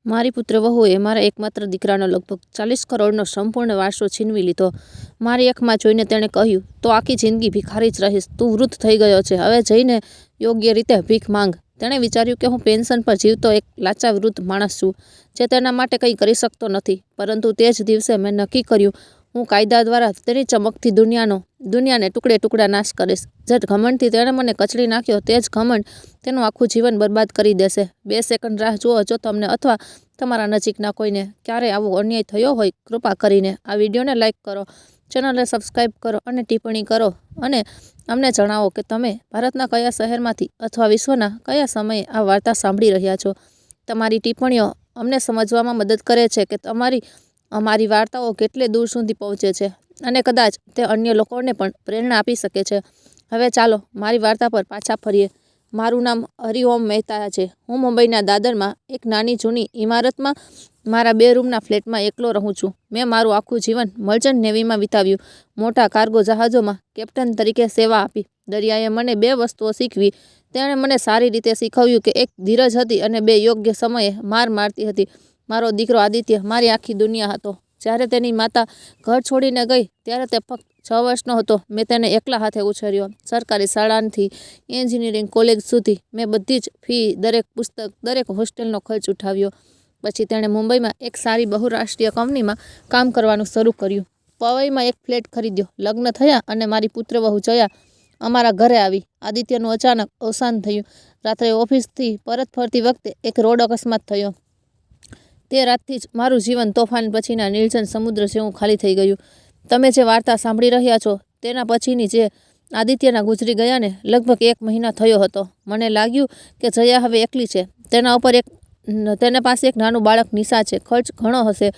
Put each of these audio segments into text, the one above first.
મારી પુત્રવહુએ મારા એકમાત્ર દીકરાનો લગભગ 40 કરોડનો સંપૂર્ણ વારસો છીનવી લીધો. મારી આંખમાં જોઈને તેણે કહ્યું, "તો આખી જિંદગી ભિખારી જ રહીશ. તું વૃદ્ધ થઈ ગયો છે, હવે જઈને યોગ્ય રીતે ભીખ માંગ." તેણે વિચાર્યું કે હું પેન્શન પર જીવતો એક લાચાર વૃદ્ધ માણસ છું, જે તેના માટે કંઈ કરી શકતો નથી. પરંતુ તે જ દિવસે મેં નક્કી કર્યું, હું કાયદા દ્વારા તેની ચમકતી દુનિયાને ટુકડે ટુકડા નાશ કરીશ. જે ઘમંડથી તેણે મને કચડી નાખ્યો, તે જ ઘમંડ તેનું આખું જીવન બરબાદ કરી દેશે. 2 સેકન્ડ રાહ જુઓ જો તમને અથવા તમારા નજીકના કોઈને ક્યારેય આવો અન્યાય થયો હોય. કૃપા કરીને આ વિડીયોને લાઇક કરો, ચેનલને સબસ્ક્રાઇબ કરો અને ટિપ્પણી કરો અને અમને જણાવો કે તમે ભારતના કયા શહેરમાંથી અથવા વિશ્વના કયા સમયે આ વાર્તા સાંભળી રહ્યા છો. તમારી ટિપ્પણીઓ અમને સમજવામાં મદદ કરે છે કે અમારી વાર્તાઓ કેટલે દૂર સુધી પહોંચે છે અને કદાચ તે અન્ય લોકોને પણ પ્રેરણા આપી શકે છે. હવે ચાલો મારી વાર્તા પર પાછા ફરીએ. મારું નામ હરિઓમ મહેતા છે. હું મુંબઈના દાદરમાં એક નાની જૂની ઇમારતમાં મારા 2 રૂમના ફ્લેટમાં એકલો રહું છું. મેં મારું આખું જીવન મર્ચન્ટ નેવીમાં વિતાવ્યું. મોટા કાર્ગો જહાજોમાં કેપ્ટન તરીકે સેવા આપી. દરિયાએ મને 2 વસ્તુઓ શીખવી. તેણે મને સારી રીતે શીખવ્યું કે એક ધીરજ હતી અને 2 યોગ્ય સમયે માર મારતી હતી. મારો દીકરો આદિત્ય મારી આખી દુનિયા હતો. જ્યારે તેની માતા ઘર છોડીને ગઈ ત્યારે તે ફક્ત 6 વર્ષનો હતો. મેં તેને એકલા હાથે ઉછેર્યો. સરકારી શાળાથી એન્જિનિયરિંગ કોલેજ સુધી મેં બધી જ ફી, દરેક પુસ્તક, દરેક હોસ્ટેલનો ખર્ચ ઉઠાવ્યો. પછી તેણે મુંબઈમાં એક સારી બહુરાષ્ટ્રીય કંપનીમાં કામ કરવાનું શરૂ કર્યું. પવઈમાં એક ફ્લેટ ખરીદ્યો. લગ્ન થયા અને મારી પુત્રવહુ જયા અમારા ઘરે આવી. આદિત્યનું અચાનક અવસાન થયું. રાત્રે ઓફિસથી પરત ફરતી વખતે એક રોડ અકસ્માત થયો. તે રાતથી જ મારું જીવન તોફાન પછીના નિર્જન સમુદ્ર જેવું ખાલી થઈ ગયું. તમે જે વાર્તા સાંભળી રહ્યા છો તેના પછીની જે આદિત્યના ગુજરી ગયાને લગભગ 1 મહિના થયો હતો. મને લાગ્યું કે જયા હવે એકલી છે. તેને પાસે એક નાનું બાળક નિશા છે. ખર્ચ ઘણો હશે.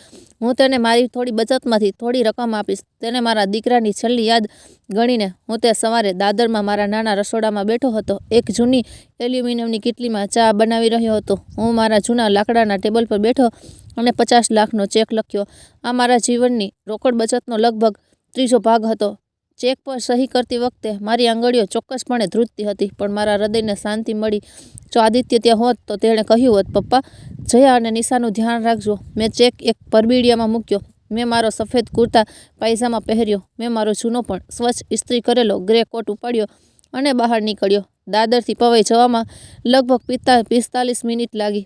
હું તેને મારી થોડી બચતમાંથી થોડી રકમ આપીશ. તેને મારા દીકરાની છેલ્લી યાદ ગણીને હું તે સવારે દાદરમાં મારા નાના રસોડામાં બેઠો હતો. એક જૂની એલ્યુમિનિયમની કીટલીમાં ચા બનાવી રહ્યો હતો. હું મારા જૂના લાકડાના ટેબલ પર બેઠો અને 50 લાખનો ચેક લખ્યો. આ મારા જીવનની રોકડ બચતનો લગભગ 3/4 ભાગ હતો. ચેક પર સહી કરતી વખતે મારી આંગળીઓ ચોક્કસપણે ધ્રુજતી હતી, પણ મારા હૃદયને શાંતિ મળી. જો આદિત્ય ત્યાં હોત તો તેણે કહ્યું હોત, "પપ્પા, જયા અને નિશાનું ધ્યાન રાખજો." મેં ચેક એક પરબીડિયામાં મૂક્યો. મેં મારો સફેદ કુર્તા પાયજામા પહેર્યો. મેં મારો જૂનો પણ સ્વચ્છ ઇસ્ત્રી કરેલો ગ્રે કોટ ઉપાડ્યો અને બહાર નીકળ્યો. દાદરથી પવઈ જવામાં લગભગ 45 મિનિટ લાગી,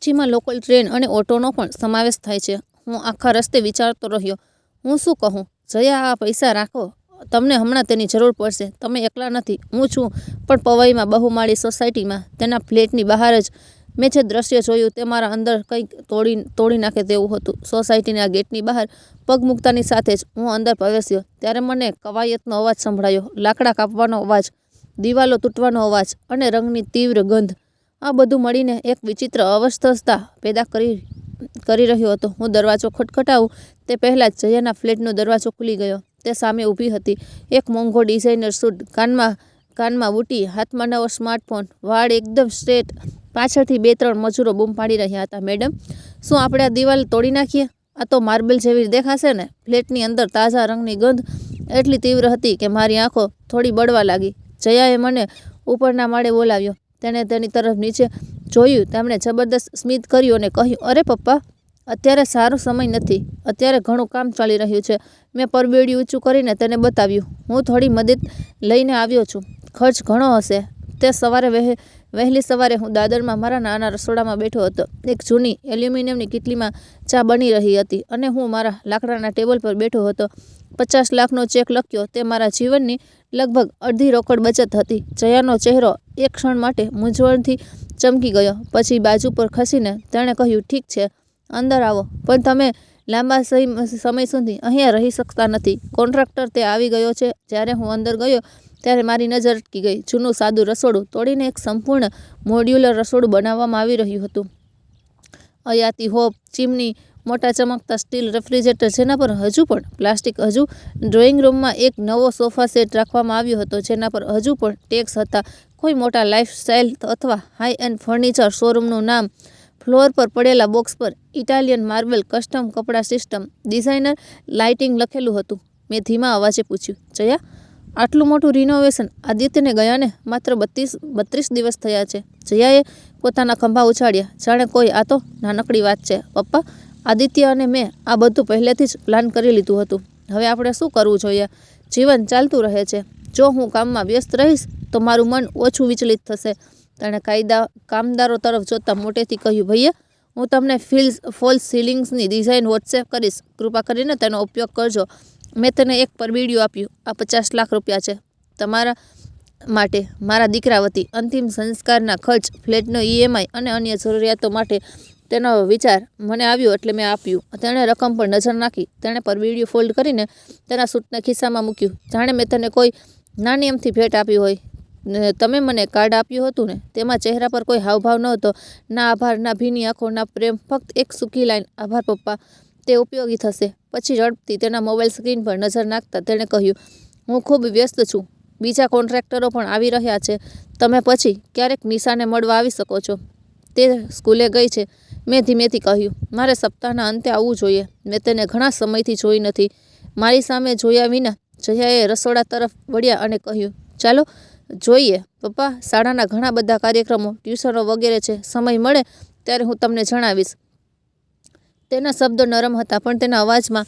જેમાં લોકલ ટ્રેન અને ઓટોનો પણ સમાવેશ થાય છે. હું આખા રસ્તે વિચારતો રહ્યો, હું શું કહું? જયા, આ પૈસા રાખો. તમને હમણાં તેની જરૂર પડશે. તમે એકલા નથી. હું છું. પણ પવઈમાં બહુમાળી સોસાયટીમાં તેના ફ્લેટની બહાર જ મેં જે દ્રશ્ય જોયું તે મારા અંદર કંઈક તોડી નાખે તેવું હતું. સોસાયટીના ગેટની બહાર પગ મૂકતાની સાથે જ હું અંદર પ્રવેશ્યો ત્યારે મને કવાયતનો અવાજ સંભળાયો. લાકડા કાપવાનો અવાજ, દિવાલો તૂટવાનો અવાજ અને રંગની તીવ્ર ગંધ. આ બધું મળીને એક વિચિત્ર અસ્વસ્થતા પેદા કરી રહ્યો હતો. હું દરવાજો ખટખટાવું તે પહેલાં જ જયાના ફ્લેટનો દરવાજો ખુલી ગયો. તે સામે ઊભી હતી. એક મોંઘો ડિઝાઇનર સૂટ, કાનમાં બુટી, હાથમાં નવો સ્માર્ટફોન, વાળ એકદમ સ્ટ્રેટ. પાછળથી 2-3 મજૂરો બૂમ પાડી રહ્યા હતા, "મેડમ, શું આપણે આ દિવાલ તોડી નાખીએ? આ તો માર્બલ જેવી દેખાશે ને?" ફ્લેટની અંદર તાજા રંગની ગંધ એટલી તીવ્ર હતી કે મારી આંખો થોડી બળવા લાગી. જયાએ મને ઉપરના માળે બોલાવ્યો. તેણે તેની તરફ નીચે જોયું. તેમણે જબરદસ્ત સ્મિત કર્યું અને કહ્યું, "અરે પપ્પા, અત્યારે સારો સમય નથી. અત્યારે ઘણું કામ ચાલી રહ્યું છે." મેં પરબેડિયું ઊંચું કરીને તેને બતાવ્યું. "હું થોડી મદદ લઈને આવ્યો છું. ખર્ચ ઘણો હશે." તે સવારે વહેલી સવારે હું દાદરમાં મારા નાના રસોડામાં બેઠો હતો. એક જૂની એલ્યુમિનિયમની કીટલીમાં ચા બની રહી હતી અને હું મારા લાકડાના ટેબલ પર બેઠો હતો. 50 લાખનો ચેક લખ્યો. તે મારા જીવનની લગભગ અડધી રોકડ બચત હતી. જયાનો ચહેરો એક ક્ષણ માટે મૂંઝવણથી ચમકી ગયો. પછી બાજુ પર ખસીને તેણે કહ્યું, "ઠીક છે, અંદર આવો. પણ તમે લાંબા સમય સુધી અહીંયા રહી શકતા નથી. કોન્ટ્રાક્ટર તે આવી ગયો છે." જ્યારે હું અંદર ગયો ત્યારે મારી નજર અટકી ગઈ. જૂનું સાદું રસોડું તોડીને એક સંપૂર્ણ મોડ્યુલર રસોડું બનાવવામાં આવી રહ્યું હતું. અયાતી હોબ, ચીમની, મોટા ચમકતા સ્ટીલ રેફ્રિજરેટર જેના પર હજુ પણ પ્લાસ્ટિક. હજુ ડ્રોઈંગ રૂમમાં એક નવો સોફા સેટ રાખવામાં આવ્યો હતો જેના પર હજુ પણ ટેગ્સ હતા. કોઈ મોટા લાઇફસ્ટાઇલ અથવા હાઈ એન્ડ ફર્નિચર શોરૂમનું નામ. ફ્લોર પર પડેલા બોક્સ પર ઇટાલિયન માર્બલ કસ્ટમ કપડાં સિસ્ટમ, ડિઝાઇનર લાઇટિંગ લખેલું હતું. મેં ધીમા અવાજે પૂછ્યું, "જયા, આટલું મોટું રિનોવેશન આદિત્યને ગયાને માત્ર 32 દિવસ થયા છે. જયાએ પોતાના ખંભા ઉછાળ્યા, જાણે કોઈ આ તો નાનકડી વાત છે. પપ્પા, આદિત્ય અને મેં આ બધું પહેલેથી જ પ્લાન કરી લીધું હતું. હવે આપણે શું કરવું જોઈએ? જીવન ચાલતું રહે છે. જો હું કામમાં વ્યસ્ત રહીશ તો મારું મન ઓછું વિચલિત થશે. તેણે કામદારો તરફ જોતા મોટેથી કહ્યું, ભૈયા, હું તમને ફોલ્સ સીલિંગ્સની ડિઝાઇન વોટ્સએપ કરીશ. કૃપા કરીને તેનો ઉપયોગ કરજો. મેં તેને એક પરબીડિયું આપ્યું. આ 50 લાખ રૂપિયા છે તમારા માટે, મારા દીકરા વતી. અંતિમ સંસ્કારના ખર્ચ, ફ્લેટનો EMI અને અન્ય જરૂરિયાતો માટે તેનો વિચાર મને આવ્યો એટલે મેં આપ્યું. તેણે રકમ પર નજર નાખી. તેણે પરબીડિયું ફોલ્ડ કરીને તેના સૂટના ખિસ્સામાં મૂક્યું, જાણે મેં તેને કોઈ નાની અમથી ભેટ આપી હોય. તમે મને કાર્ડ આપ્યું હતું ને? તેમાં ચહેરા પર કોઈ હાવભાવ નહોતો. ના આભાર, ના ભીની આંખો, ના પ્રેમ, ફક્ત એક સૂકી લાઈન, આભાર પપ્પા, તે ઉપયોગી થશે. પછી ઝડપથી તેના મોબાઈલ સ્ક્રીન પર નજર નાખતા તેણે કહ્યું, હું ખૂબ વ્યસ્ત છું. બીજા કોન્ટ્રાક્ટરો પણ આવી રહ્યા છે. તમે પછી ક્યારેક નિશાને મળવા આવી શકો છો. તે સ્કૂલે ગઈ છે. મેં ધીમેથી કહ્યું, મારે સપ્તાહના અંતે આવવું જોઈએ. મેં તેને ઘણા સમયથી જોઈ નથી. મારી સામે જોયા વિના જયાએ રસોડા તરફ વળ્યા અને કહ્યું, ચાલો જોઈએ પપ્પા, શાળાના ઘણા બધા કાર્યક્રમો, ટ્યુશનો વગેરે છે. સમય મળે ત્યારે હું તમને જણાવીશ. તેના શબ્દો નરમ હતા, પણ તેના અવાજમાં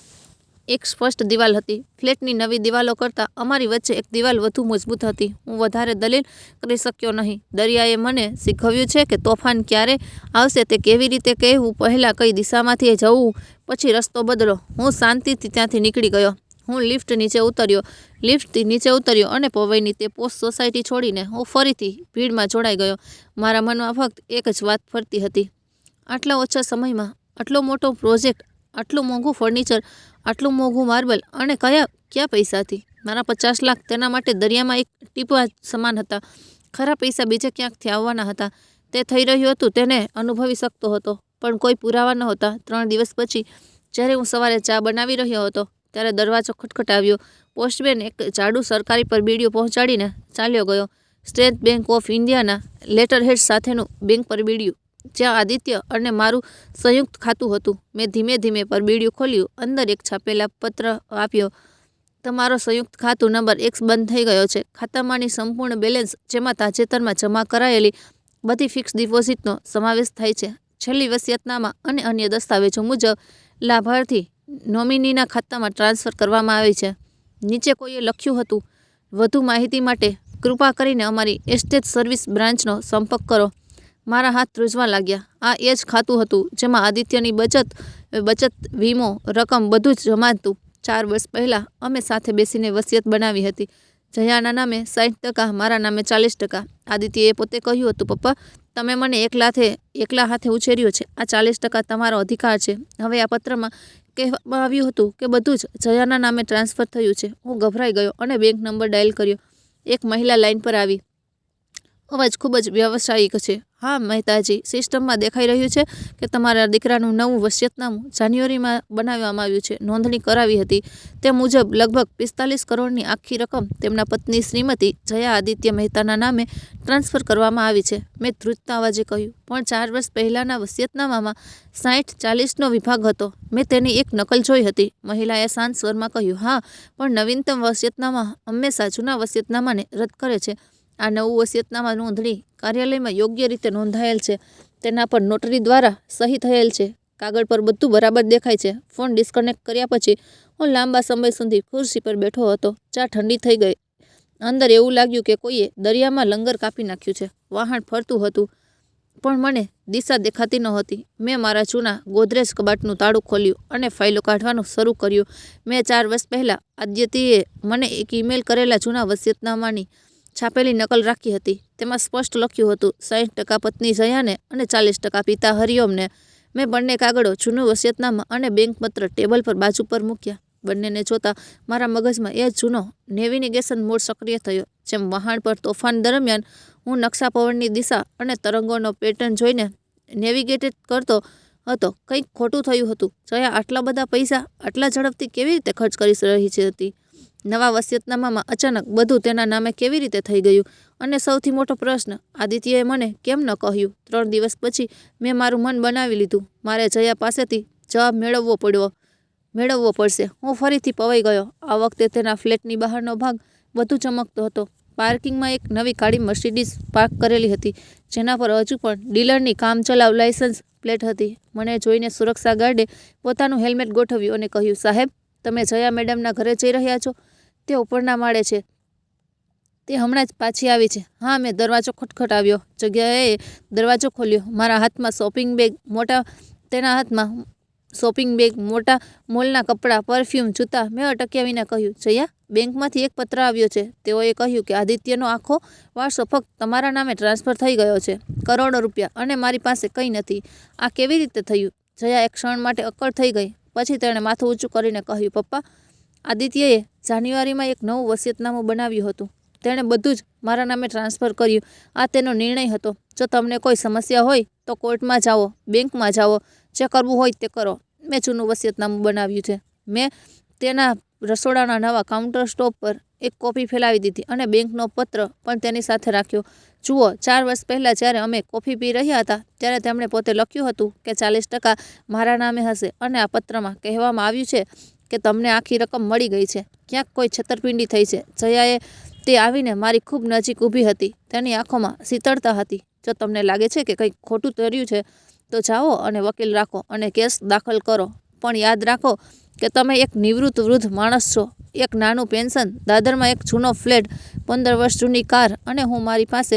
એક સ્પષ્ટ દિવાલ હતી. ફ્લેટની નવી દિવાલો કરતાં અમારી વચ્ચે એક દિવાલ વધુ મજબૂત હતી. હું વધારે દલીલ કરી શક્યો નહીં. દરિયાએ મને શીખવ્યું છે કે તોફાન ક્યારે આવશે તે કેવી રીતે કહેવું. પહેલાં કઈ દિશામાંથી જવું, પછી રસ્તો બદલો. હું શાંતિથી ત્યાંથી નીકળી ગયો. હું લિફ્ટ નીચે ઉતર્યો અને પવઈની તે પોસ્ટ સોસાયટી છોડીને હું ફરીથી ભીડમાં જોડાઈ ગયો. મારા મનમાં ફક્ત એક જ વાત ફરતી હતી, આટલા ઓછા સમયમાં આટલો મોટો પ્રોજેક્ટ, આટલું મોંઘું ફર્નિચર, આટલું મોંઘું માર્બલ, અને ક્યાં પૈસાથી? મારા 50 લાખ તેના માટે દરિયામાં એક ટીપા સમાન હતા. ખરા પૈસા બીજે ક્યાંકથી આવવાના હતા. તે થઈ રહ્યું હતું તેને અનુભવી શકતો હતો, પણ કોઈ પુરાવા નહોતા. 3 દિવસ પછી જ્યારે હું સવારે ચા બનાવી રહ્યો હતો ત્યારે દરવાજો ખટખટાવ્યો. પોસ્ટમેન એક જાડું સરકારી પરબીડિયું પહોંચાડીને ચાલ્યો ગયો. સ્ટેટ બેંક ઓફ ઇન્ડિયાના લેટરહેડ સાથેનું બેંક પરબીડિયું, જ્યાં આદિત્ય અને મારું સંયુક્ત ખાતું હતું. મેં ધીમે ધીમે પરબીડિયું ખોલ્યું. અંદર એક છાપેલા પત્ર આપ્યો, તમારો સંયુક્ત ખાતું નંબર X બંધ થઈ ગયો છે. ખાતામાંની સંપૂર્ણ બેલેન્સ, જેમાં તાજેતરમાં જમા કરાયેલી બધી ફિક્સ ડિપોઝિટનો સમાવેશ થાય છે, છેલ્લી વસિયતનામા અને અન્ય દસ્તાવેજો મુજબ લાભાર્થી નોમિનીના ખાતામાં ટ્રાન્સફર કરવામાં આવી છે. નીચે કોઈએ લખ્યું હતું, વધુ માહિતી માટે કૃપા કરીને અમારી એસ્ટેટ સર્વિસ બ્રાન્ચનો સંપર્ક કરો. મારા હાથ ધ્રુજવા લાગ્યા. આ એ જ ખાતું હતું જેમાં આદિત્યની બચત, વીમો, રકમ બધું જ જમા હતું. 4 વર્ષ પહેલાં અમે સાથે બેસીને વસિયત બનાવી હતી. જયાના નામે 60%, મારા નામે 40%. આદિત્યએ પોતે કહ્યું હતું, પપ્પા, તમે મને એકલા હાથે ઉછેર્યો છે. આ 40% તમારો અધિકાર છે. હવે આ પત્રમાં કહેવામાં આવ્યું હતું કે બધું જ જયાના નામે ટ્રાન્સફર થયું છે. હું ગભરાઈ ગયો અને બેંક નંબર ડાયલ કર્યો. એક મહિલા લાઈન પર આવી. અવાજ ખૂબ જ વ્યાવસાયિક છે. હા મહેતાજી, સિસ્ટમમાં દેખાઈ રહ્યું છે કે તમારા દીકરાનું નવું વસિયતનામું જાન્યુઆરીમાં બનાવવામાં આવ્યું છે. નોંધણી કરાવી હતી તે મુજબ લગભગ 45 કરોડની આખી રકમ તેમના પત્ની શ્રીમતી જયા આદિત્ય મહેતાના નામે ટ્રાન્સફર કરવામાં આવી છે. મેં ધ્રુજતા અવાજે કહ્યું, પણ 4 વર્ષ પહેલાંના વસિયતનામામાં 60-40નો વિભાગ હતો. મેં તેની એક નકલ જોઈ હતી. મહિલાએ શાંત સ્વરમાં કહ્યું, હા, પણ નવીનતમ વસિયતનામા હંમેશા જૂના વસિયતનામાને રદ કરે છે. આ નવું વસિયતનામા નોંધણી કાર્યાલયમાં યોગ્ય રીતે નોંધાયેલ છે. તેના પર નોટરી દ્વારા સહી થયેલ છે. કાગળ પર બધું બરાબર દેખાય છે. ફોન ડિસ્કનેક્ટ કર્યા પછી હું લાંબા સમય સુધી ખુરશી પર બેઠો હતો. ચા ઠંડી થઈ ગઈ. અંદર એવું લાગ્યું કે કોઈએ દરિયામાં લંગર કાપી નાખ્યું છે. વહાણ ફરતું હતું, પણ મને દિશા દેખાતી નહોતી. મેં મારા જૂના ગોદરેજ કબાટનું તાળું ખોલ્યું અને ફાઇલો કાઢવાનું શરૂ કર્યું. મેં 4 વર્ષ પહેલાં આદિત્યએ મને એક ઈમેલ કરેલા જૂના વસિયતનામાની છાપેલી નકલ રાખી હતી. તેમાં સ્પષ્ટ લખ્યું હતું, 60% પત્ની જયાને અને 40% પિતા હરિઓમને. મેં બંને કાગળો, જૂનું વસિયતનામા અને બેંક પત્ર ટેબલ પર બાજુ પર મૂક્યા. બંનેને જોતા મારા મગજમાં એ જૂનો નેવિગેશન મોડ સક્રિય થયો. જેમ વહાણ પર તોફાન દરમિયાન હું નકશા, પવનની દિશા અને તરંગોનો પેટર્ન જોઈને નેવિગેટ કરતો હતો. કંઈક ખોટું થયું હતું. જયા આટલા બધા પૈસા આટલા ઝડપથી કેવી રીતે ખર્ચ કરી રહી હતી? નવા વસિયતનામામાં અચાનક બધું તેના નામે કેવી રીતે થઈ ગયું? અને સૌથી મોટો પ્રશ્ન, આદિત્યએ મને કેમ ન કહ્યું? 3 દિવસ પછી મેં મારું મન બનાવી લીધું. મારે જયા પાસેથી જવાબ મેળવવો પડશે. હું ફરીથી પવાઈ ગયો. આ વખતે તેના ફ્લેટની બહારનો ભાગ વધુ ચમકતો હતો. પાર્કિંગમાં એક નવી કાળી મર્સિડીઝ પાર્ક કરેલી હતી, જેના પર હજુ પણ ડીલરની કામચલાઉ લાયસન્સ પ્લેટ હતી. મને જોઈને સુરક્ષા ગાર્ડે પોતાનું હેલ્મેટ ગોઠવ્યું અને કહ્યું, સાહેબ, તમે જયા મેડમના ઘરે જઈ રહ્યા છો? તે ઉપરના માળે છે. તે હમણાં જ પાછી આવી છે. હા, મેં દરવાજો ખટખટાવ્યો. જગ્યાએ દરવાજો ખોલ્યો. મારા હાથમાં શોપિંગ બેગ, તેના હાથમાં શોપિંગ બેગ, મોટા મોલના કપડાં, પરફ્યુમ, જૂતા. મેં અટક્યા વિના કહ્યું, જયા, બેંકમાંથી એક પત્ર આવ્યો છે. તેઓએ કહ્યું કે આદિત્યનો આખો વારસો ફક્ત તમારા નામે ટ્રાન્સફર થઈ ગયો છે. કરોડો રૂપિયા, અને મારી પાસે કંઈ નથી. આ કેવી રીતે થયું? જયા એક ક્ષણ માટે અક્કડ થઈ ગઈ. પછી તેણે માથું ઊંચું કરીને કહ્યું, પપ્પા, આદિત્યએ જાન્યુઆરીમાં એક નવું વસિયતનામું બનાવ્યું હતું. તેણે બધું જ મારા નામે ટ્રાન્સફર કર્યું. આ તેનો નિર્ણય હતો. જો તમને કોઈ સમસ્યા હોય તો કોર્ટમાં જાઓ, બેંકમાં જાઓ, જે કરવું હોય તે કરો. મેં જૂનું વસિયતનામું બનાવ્યું છે. મેં તેના રસોડાના નવા કાઉન્ટર ટોપ પર એક કોપી ફેલાવી દીધી અને બેંકનો પત્ર પણ તેની સાથે રાખ્યો. જુઓ, 4 વર્ષ પહેલાં જ્યારે અમે કોફી પી રહ્યા હતા, ત્યારે તેમણે પોતે લખ્યું હતું કે 40% મારા નામે હશે, અને આ પત્રમાં કહેવામાં આવ્યું છે કે તમને આખી રકમ મળી ગઈ છે. ક્યાંક કોઈ છેતરપિંડી થઈ છે. જયાએ તે આવીને મારી ખૂબ નજીક ઊભી હતી. તેની આંખોમાં શીતળતા હતી. જો તમને લાગે છે કે કંઈક ખોટું કર્યું છે, તો જાઓ અને વકીલ રાખો અને કેસ દાખલ કરો. પણ યાદ રાખો કે તમે એક નિવૃત્ત વૃદ્ધ માણસ છો. એક નાનું પેન્શન, દાદરમાં એક જૂનો ફ્લેટ, 15 વર્ષ જૂની કાર, અને હું મારી પાસે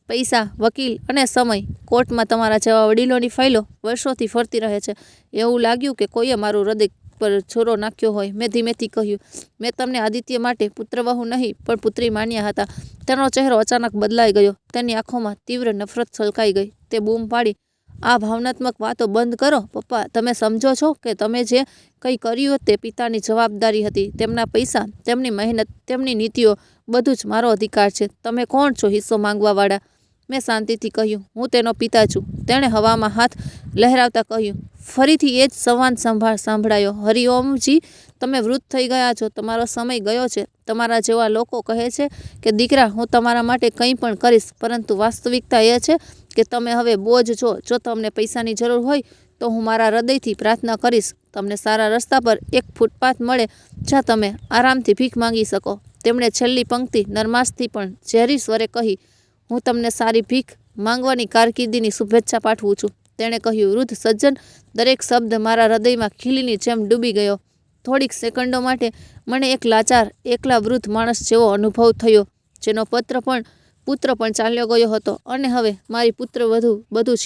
પૈસા, વકીલ અને સમય. કોર્ટમાં તમારા જેવા વડીલોની ફાઇલો વર્ષોથી ફરતી રહે છે. એવું લાગ્યું કે કોઈએ મારું હૃદય પર છોરો નાખ્યો હોય. મેં ધીમેથી કહ્યું, મેં તમને આદિત્ય માટે પુત્રવહુ નહીં પણ પુત્રી માન્યા હતા. તેનો ચહેરો અચાનક બદલાઈ ગયો. તેની આંખોમાં તીવ્ર નફરત છલકાઈ ગઈ. તે બૂમ પાડી, આ ભાવનાત્મક વાતો બંધ કરો. પપ્પા, તમે સમજો છો કે તમે જે કંઈ કર્યું તે પિતાની જવાબદારી હતી. તેમના પૈસા, તેમની મહેનત, તેમની નીતિઓ, બધું જ મારો અધિકાર છે. તમે કોણ છો હિસ્સો માંગવાવાળા? મેં શાંતિથી કહ્યું, હું તેનો પિતા છું. તેણે હવામાં હાથ લહેરાવતા કહ્યું. ફરીથી એ જ સંવાદ સાંભળાયો. હરિઓમજી, તમે વૃદ્ધ થઈ ગયા છો. તમારો સમય ગયો છે. તમારા જેવા લોકો કહે છે કે દીકરા, હું તમારા માટે કંઈ પણ કરીશ, પરંતુ વાસ્તવિકતા એ છે કે તમે હવે બોજ છો. જો તમને પૈસાની જરૂર હોય તો હું મારા હૃદયથી પ્રાર્થના કરીશ. તમને સારા રસ્તા પર એક ફૂટપાથ મળે જ્યાં તમે આરામથી ભીખ માંગી શકો. તેમણે છેલ્લી પંક્તિ નરમાશથી પણ ઝેરી સ્વરે કહી. હું તમને સારી ભીખ માંગવાની કારકિર્દીની શુભેચ્છા પાઠવું છું. તેણે કહ્યું, વૃદ્ધ સજ્જન. દરેક શબ્દ મારા હૃદયમાં ખીલીની જેમ ડૂબી ગયો. થોડીક સેકન્ડો માટે મને એક લાચાર, એકલા વૃદ્ધ માણસ જેવો અનુભવ થયો, જેનો પુત્ર પણ ચાલ્યો ગયો હતો, અને હવે મારી પુત્રવધુ બધું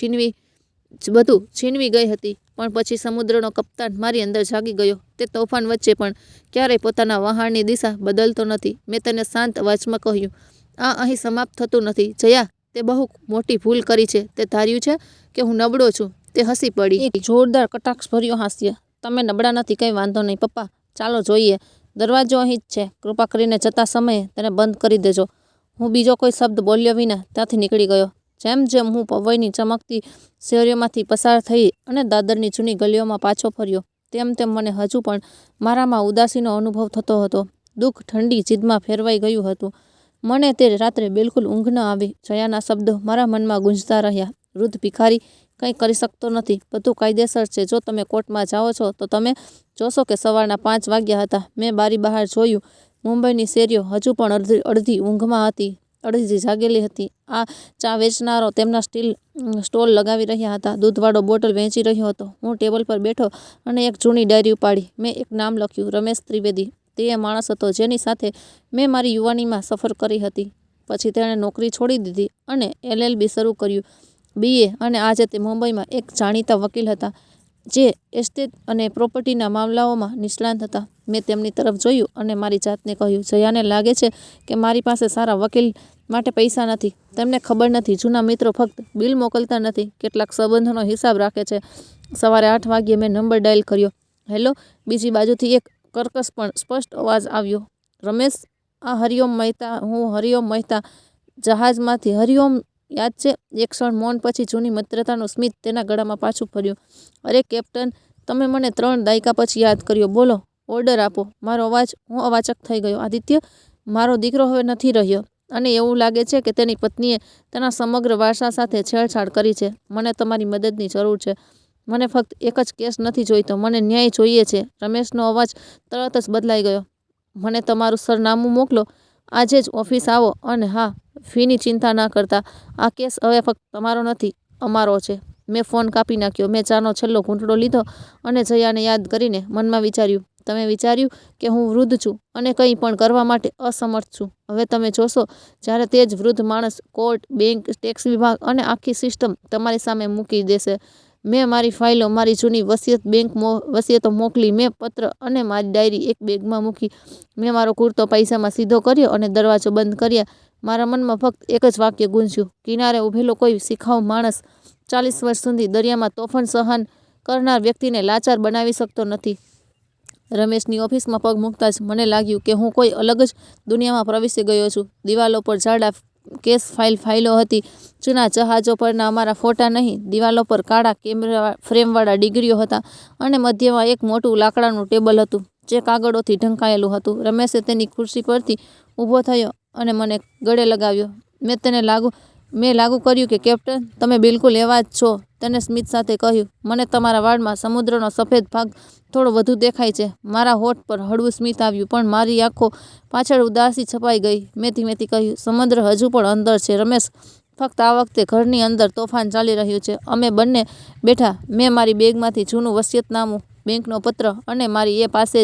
છીનવી ગઈ હતી. પણ પછી સમુદ્રનો કપ્તાન મારી અંદર જાગી ગયો. તે તોફાન વચ્ચે પણ ક્યારેય પોતાના વહાણની દિશા બદલતો નથી. મેં તેને શાંત અવાજમાં કહ્યું, આ અહીં સમાપ્ત થતું નથી. જયા, તે બહુ મોટી ભૂલ કરી છે. તે ધાર્યું છે કે હું નબળો છું. તે હસી પડી. એક જોરદાર કટાક્ષભર્યો હાસ્ય. તમે નબળા નથી, કંઈ વાંધો નહીં. પપ્પા, ચાલો જોઈએ. દરવાજો અહીં જ છે. કૃપા કરીને જતા સમયે તેને બંધ કરી દેજો. હું બીજો કોઈ શબ્દ બોલ્યો વિના ત્યાંથી નીકળી ગયો. જેમ જેમ હું પવઈની ચમકતી શેરીઓમાંથી પસાર થઈ અને દાદરની જૂની ગલીઓમાં પાછો ફર્યો, તેમ તેમ મને હજુ પણ મારામાં ઉદાસીનો અનુભવ થતો હતો. દુઃખ ઠંડી જીદમાં ફેરવાઈ ગયું હતું. મને તે રાત્રે બિલકુલ ઊંઘ ન આવી. જયાના શબ્દો મારા મનમાં ગુંજતા રહ્યા. વૃદ્ધ ભિખારી કંઈ કરી શકતો નથી. બધું કાયદેસર છે. જો તમે કોર્ટમાં જાઓ છો તો તમે જોશો કે સવારના 5 વાગ્યા હતા. મેં બારી બહાર જોયું. મુંબઈની શેરીઓ હજુ પણ અડધી ઊંઘમાં હતી, અડધી જાગેલી હતી. આ ચા વેચનારો તેમના સ્ટોલ લગાવી રહ્યા હતા. દૂધવાળો બોટલ વેચી રહ્યો હતો. હું ટેબલ પર બેઠો અને એક જૂની ડાયરી ઉપાડી. મેં એક નામ લખ્યું, રમેશ ત્રિવેદી. તે એ માણસ હતો જેની સાથે મેં મારી યુવાનીમાં સફર કરી હતી. પછી તેણે નોકરી છોડી દીધી અને LLB શરૂ કર્યું, BA, અને આજે તે મુંબઈમાં એક જાણીતા વકીલ હતા જે એસ્ટેટ અને પ્રોપર્ટીના મામલાઓમાં નિષ્ણાત હતા. મેં તેમની તરફ જોયું અને મારી જાતને કહ્યું, જયાને લાગે છે કે મારી પાસે સારા વકીલ માટે પૈસા નથી. તેમને ખબર નથી, જૂના મિત્રો ફક્ત બિલ મોકલતા નથી, કેટલાક સંબંધોનો હિસાબ રાખે છે. સવારે 8 વાગ્યે મેં નંબર ડાયલ કર્યો. હેલો. બીજી બાજુથી એક કર્કશ પણ સ્પષ્ટ અવાજ આવ્યો. રમેશ, આ હરિઓમ મહેતા. હું હરિઓમ મહેતા, જહાજમાંથી. હરિઓમ, યાદ છે? એક ક્ષણ મૌન પછી જૂની મિત્રતાનું સ્મિત તેના ગળામાં પાછું ફર્યું. અરે કેપ્ટન, તમે મને 3 દાયકા પછી યાદ કર્યો. બોલો, ઓર્ડર આપો. હું અવાચક થઈ ગયો. આદિત્ય, મારો દીકરો હવે નથી રહ્યો, અને એવું લાગે છે કે તેની પત્નીએ તેના સમગ્ર વારસા સાથે છેડછાડ કરી છે. મને તમારી મદદની જરૂર છે. મને ફક્ત એક જ કેસ નથી જોઈતો, મને ન્યાય જોઈએ છે. રમેશનો અવાજ તરત જ બદલાઈ ગયો. મને તમારું સરનામું મોકલો. આજે જ ઓફિસ આવો અને હા, ફીની ચિંતા ના કરતા. આ કેસ હવે ફક્ત તમારો નથી, અમારો છે. મેં ફોન કાપી નાખ્યો. મેં ચાનો છેલ્લો ઘૂંટડો લીધો અને જયાને યાદ કરીને મનમાં વિચાર્યું, તમે વિચાર્યું કે હું વૃદ્ધ છું અને કંઈ પણ કરવા માટે અસમર્થ છું. હવે તમે જોશો જ્યારે તે જ વૃદ્ધ માણસ કોર્ટ, બેંક, ટેક્સ વિભાગ અને આખી સિસ્ટમ તમારી સામે મૂકી દેશે. મેં મારી ફાઇલો, મારી જૂની વસિયતો મોકલી, મેં પત્ર અને મારી ડાયરી એક બેગમાં મૂકી. મેં મારો કુર્તો પાયજામા સીધો કર્યો અને દરવાજો બંધ કર્યા. મારા મનમાં ફક્ત એક જ વાક્ય ગૂંજ્યું, કિનારે ઊભેલો કોઈ શિખાઉ માણસ 40 વર્ષ સુધી દરિયામાં તોફાન સહન કરનાર વ્યક્તિને લાચાર બનાવી શકતો નથી. રમેશની ઓફિસમાં પગ મૂકતા જ મને લાગ્યું કે હું કોઈ અલગ જ દુનિયામાં પ્રવેશી ગયો છું. દિવાલો પર જાડા કેસ ફાઇલો હતી, જૂના જહાજો પરના અમારા ફોટા નહીં. દિવાલો પર કાળા કેમેરા ફ્રેમવાળા ડિગ્રીઓ હતા અને મધ્યમાં એક મોટું લાકડાનું ટેબલ હતું જે કાગળોથી ઢંકાયેલું હતું. રમેશે તેની ખુરશી પરથી ઊભો થયો અને મને ગળે લગાવ્યો. મેં લાગુ કર્યું કે કેપ્ટન, તમે બિલકુલ એવા જ છો. તેને સ્મિત સાથે કહ્યું, મને તમારા વાળમાં સમુદ્રનો સફેદ ભાગ થોડો વધુ દેખાય છે. મારા હોઠ પર હળવું સ્મિત આવ્યું, પણ મારી આંખો પાછળ ઉદાસી છપાઈ ગઈ. મેં ધીમેથી કહ્યું, સમુદ્ર હજુ પણ અંદર છે રમેશ. ફક્ત આ વખતે ઘરની અંદર તોફાન ચાલી રહ્યું છે. અમે બંને બેઠા. મેં મારી બેગમાંથી જૂનું વસિયતનામું, બેંકનો પત્ર અને મારી એ પાસે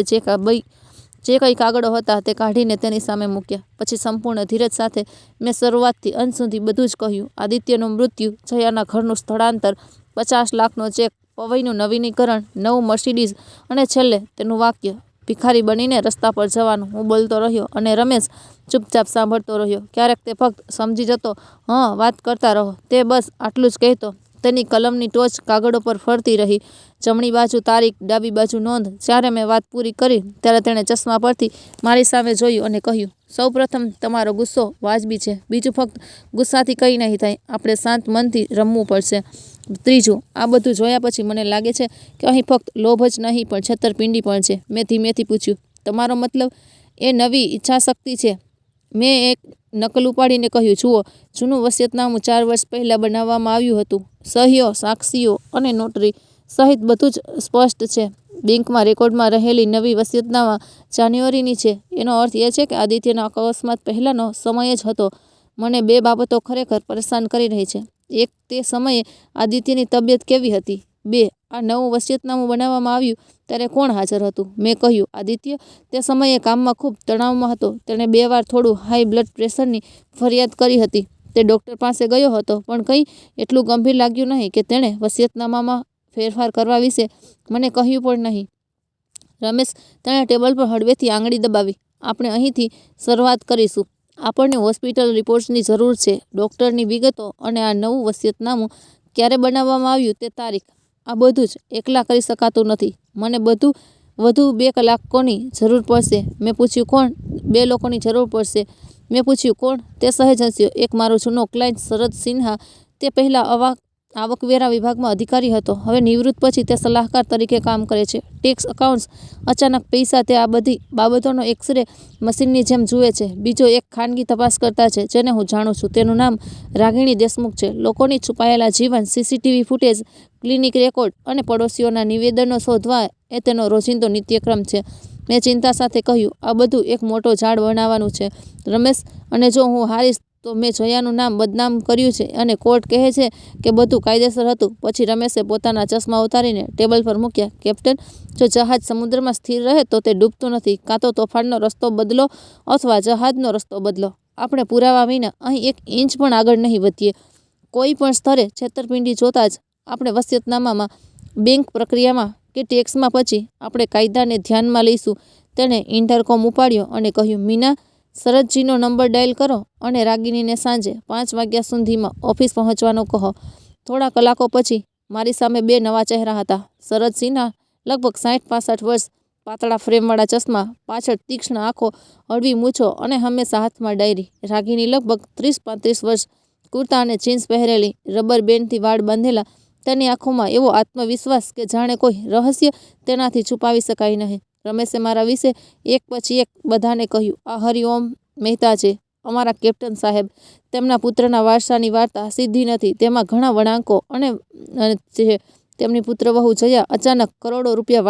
જે કંઈ કાગળો હતા તે કાઢીને તેની સામે મૂક્યા. પછી સંપૂર્ણ ધીરજ સાથે મેં શરૂઆતથી અંત સુધી બધું જ કહ્યું. આદિત્યનું મૃત્યુ, જયાના ઘરનું સ્થળાંતર, 50 લાખનો ચેક, પવઈનું નવીનીકરણ, નવું મર્સિડીઝ અને છેલ્લે તેનું વાક્ય, ભિખારી બનીને રસ્તા પર જવાનું. હું બોલતો રહ્યો અને રમેશ ચૂપચાપ સાંભળતો રહ્યો. ક્યારેક તે ફક્ત સમજી જતો, વાત કરતા રહો. તે બસ આટલું જ કહેતો. તેની કલમની ટોચ કાગળો પર ફરતી રહી. જમણી બાજુ તારીખ, ડાબી બાજુ નોંધ. જ્યારે મેં વાત પૂરી કરી ત્યારે તેણે ચશ્મા પરથી મારી સામે જોયું અને કહ્યું, સૌપ્રથમ તમારો ગુસ્સો વાજબી છે. બીજું, ફક્ત ગુસ્સાથી કંઈ નહીં થાય. આપણે શાંત મનથી રમવું પડશે. ત્રીજું, આ બધું જોયા પછી મને લાગે છે કે અહીં ફક્ત લોભ જ નહીં પણ છેતરપિંડી પણ છે. મેં ધીમેથી પૂછ્યું, તમારો મતલબ એ નવી ઈચ્છાશક્તિ છે? મેં એક નકલ ઉપાડીને કહ્યું, જુઓ, જૂનું વસિયતનામું 4 વર્ષ પહેલાં બનાવવામાં આવ્યું હતું. સહીઓ, સાક્ષીઓ અને નોટરી સહિત બધું જ સ્પષ્ટ છે. બેંકમાં રેકોર્ડમાં રહેલી નવી વસિયતનામા જાન્યુઆરીની છે. એનો અર્થ એ છે કે આદિત્યના અકસ્માત પહેલાંનો સમય જ હતો. મને 2 બાબતો ખરેખર પરેશાન કરી રહી છે. એક, તે સમયે આદિત્યની તબિયત કેવી હતી? 2, આ નવું વસિયતનામું બનાવવામાં આવ્યું ત્યારે કોણ હાજર હતું? મેં કહ્યું, આદિત્ય તે સમયે કામમાં ખૂબ તણાવમાં હતો. તેણે 2 વાર થોડું હાઈ બ્લડ પ્રેશરની ફરિયાદ કરી હતી. તે ડૉક્ટર પાસે ગયો હતો, પણ કંઈ એટલું ગંભીર લાગ્યું નહીં કે તેણે વસિયતનામામાં ફેરફાર કરવા વિશે મને કહ્યું પણ નહીં. રમેશ, તેણે ટેબલ પર હળવેથી આંગળી દબાવી. આપણે અહીંથી શરૂઆત કરીશું. આપણને હોસ્પિટલ રિપોર્ટ્સની જરૂર છે, ડૉક્ટરની વિગતો અને આ નવું વસિયતનામું ક્યારે બનાવવામાં આવ્યું તે તારીખ. આ બધું જ એકલા કરી શકાતું નથી. મને વધુ 2 કલાકોની જરૂર પડશે. મેં પૂછ્યું, કોણ? 2 લોકોની જરૂર પડશે. મેં પૂછ્યું, કોણ? તે સહેજ હસ્યો. એક મારો જૂનો ક્લાયન્ટ શરદ સિન્હા. તે પહેલાં આવકવેરા વિભાગમાં અધિકારી હતો. હવે નિવૃત્ત પછી તે સલાહકાર તરીકે કામ કરે છે. ટેક્સ, અકાઉન્ટ્સ, અચાનક પૈસા, તે આ બધી બાબતોનો એક્સ-રે મશીનની જેમ જુએ છે. બીજો એક ખાનગી તપાસકર્તા છે જેને હું જાણું છું. તેનું નામ રાગિણી દેશમુખ છે. લોકોની છુપાયેલા જીવન, સીસીટીવી ફૂટેજ, ક્લિનિક રેકોર્ડ અને પડોશીઓના નિવેદનો શોધવા એ તેનો રોજિંદો નિત્યક્રમ છે. મેં ચિંતા સાથે કહ્યું, આ બધું એક મોટો ઝાડ બનાવવાનું છે રમેશ, અને જો હું હારીશ તો મેં જયાનું નામ બદનામ કર્યું છે અને કોર્ટ કહે છે કે બધું કાયદેસર હતું. પછી રમેશે પોતાના ચશ્મા ઉતારીને ટેબલ પર મૂક્યા. કેપ્ટન, જો જહાજ સમુદ્રમાં સ્થિર રહે તો તે ડૂબતું નથી. કાં તો તોફાનનો રસ્તો બદલો અથવા જહાજનો રસ્તો બદલો. આપણે પુરાવા વિના અહીં 1 ઇંચ પણ આગળ નહીં વધીએ. કોઈ પણ સ્તરે છેતરપિંડી જોતાં જ આપણે વસિયતનામામાં, બેંક પ્રક્રિયામાં કે ટેક્સમાં, પછી આપણે કાયદાને ધ્યાનમાં લઈશું. તેણે ઇન્ટરકોમ ઉપાડ્યો અને કહ્યું, મીના, શરદજીનો નંબર ડાયલ કરો અને રાગિણીને સાંજે 5 વાગ્યા સુધીમાં ઓફિસ પહોંચવાનું કહો. થોડા કલાકો પછી મારી સામે 2 નવા ચહેરા હતા. શરદ સિન્હા, લગભગ 60-65 વર્ષ, પાતળા ફ્રેમવાળા ચશ્મા, પાછળ તીક્ષ્ણ આંખો, હળવી મૂછો અને હંમેશા હાથમાં ડાયરી. રાગિણી, લગભગ 30-35 વર્ષ, કુર્તા અને જીન્સ પહેરેલી, રબર બેન્ડથી વાળ બાંધેલા. તેની આંખોમાં એવો આત્મવિશ્વાસ કે જાણે કોઈ રહસ્ય તેનાથી છુપાવી શકાય નહીં. રમેશે મારા વિશે એક પછી એક બધાને કહ્યું, આ હરિઓમ મહેતા છે, અમારા કેપ્ટન સાહેબ. તેમના પુત્રના વારસાની વાર્તા સીધી નથી. તેમાં ઘણા વળાંકો અને છે. તેમની પુત્રવહુ જયા અચાનક કરોડો રૂપિયા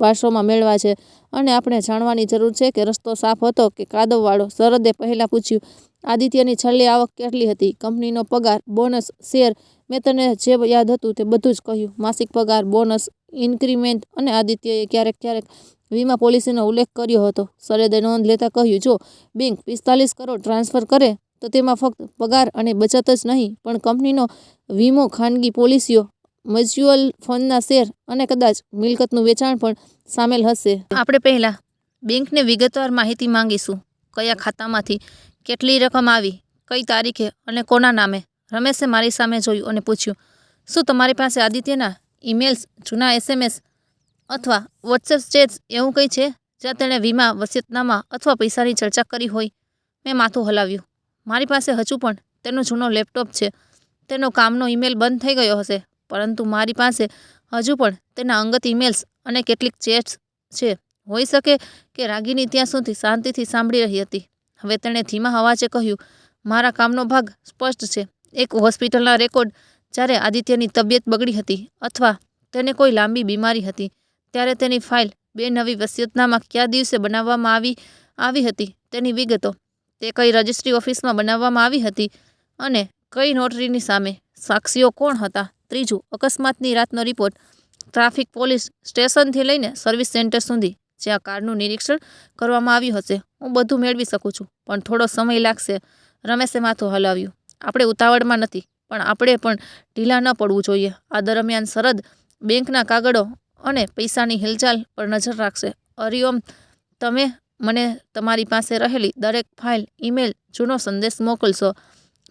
વારસોમાં મેળવ્યા છે અને આપણે જાણવાની જરૂર છે કે રસ્તો સાફ હતો કે કાદવવાળો. શરદે પહેલાં પૂછ્યું, આદિત્યની છેલ્લી આવક કેટલી હતી? કંપનીનો પગાર, બોનસ, શેર? મેં તને જે યાદ હતું તે બધું જ કહ્યું. માસિક પગાર, બોનસ, ઇન્ક્રીમેન્ટ અને આદિત્યએ ક્યારેક વીમા પોલિસીનો ઉલ્લેખ કર્યો હતો. શરદે નોંધ લેતા કહ્યું, જો બેંક 45 કરોડ ટ્રાન્સફર કરે તો તેમાં ફક્ત પગાર અને બચત જ નહીં પણ કંપનીનો વીમો, ખાનગી પોલિસીઓ, મ્યુચ્યુઅલ ફંડના શેર અને કદાચ મિલકતનું વેચાણ પણ સામેલ હશે. આપણે પહેલાં બેંકને વિગતવાર માહિતી માંગીશું. કયા ખાતામાંથી કેટલી રકમ આવી, કઈ તારીખે અને કોના નામે? રમેશે મારી સામે જોયું અને પૂછ્યું, શું તમારી પાસે આદિત્યના ઈમેલ્સ, જૂના SMS અથવા વોટ્સએપ ચેટ્સ એવું કંઈ છે જ્યાં તેણે વીમા, વસિયતનામા અથવા પૈસાની ચર્ચા કરી હોય? મેં માથું હલાવ્યું. મારી પાસે હજુ પણ તેનો જૂનો લેપટોપ છે. તેનો કામનો ઈમેલ બંધ થઈ ગયો હશે, પરંતુ મારી પાસે હજુ પણ તેના અંગત ઈમેલ્સ અને કેટલીક ચેટ્સ છે. હોઈ શકે કે રાગિની ત્યાં સુધી શાંતિથી સાંભળી રહી હતી. હવે તેણે ધીમા અવાજે કહ્યું, મારા કામનો ભાગ સ્પષ્ટ છે. એક હોસ્પિટલના રેકોર્ડ, જ્યારે આદિત્યની તબિયત બગડી હતી અથવા તેને કોઈ લાંબી બીમારી હતી, ત્યારે તેની ફાઇલ. 2 નવી વસિયતનામા કયા દિવસે બનાવવામાં આવી હતી તેની વિગતો. તે કઈ રજિસ્ટ્રી ઓફિસમાં બનાવવામાં આવી હતી અને કઈ નોટરીની સામે. સાક્ષીઓ કોણ હતા? 3, અકસ્માતની રાતનો રિપોર્ટ, ટ્રાફિક પોલીસ સ્ટેશનથી લઈને સર્વિસ સેન્ટર સુધી જ્યાં કારનું નિરીક્ષણ કરવામાં આવ્યું હશે. હું બધું મેળવી શકું છું, પણ થોડો સમય લાગશે. રમેશે માથું હલાવ્યું. આપણે ઉતાવળમાં નથી, પણ આપણે પણ ઢીલા ન પડવું જોઈએ. આ દરમિયાન શરદ બેંકના કાગળો અને પૈસાની હિલચાલ પર નજર રાખશે. હરિઓમ, તમે મને તમારી પાસે રહેલી દરેક ફાઇલ, ઈમેલ, જૂનો સંદેશ મોકલશો?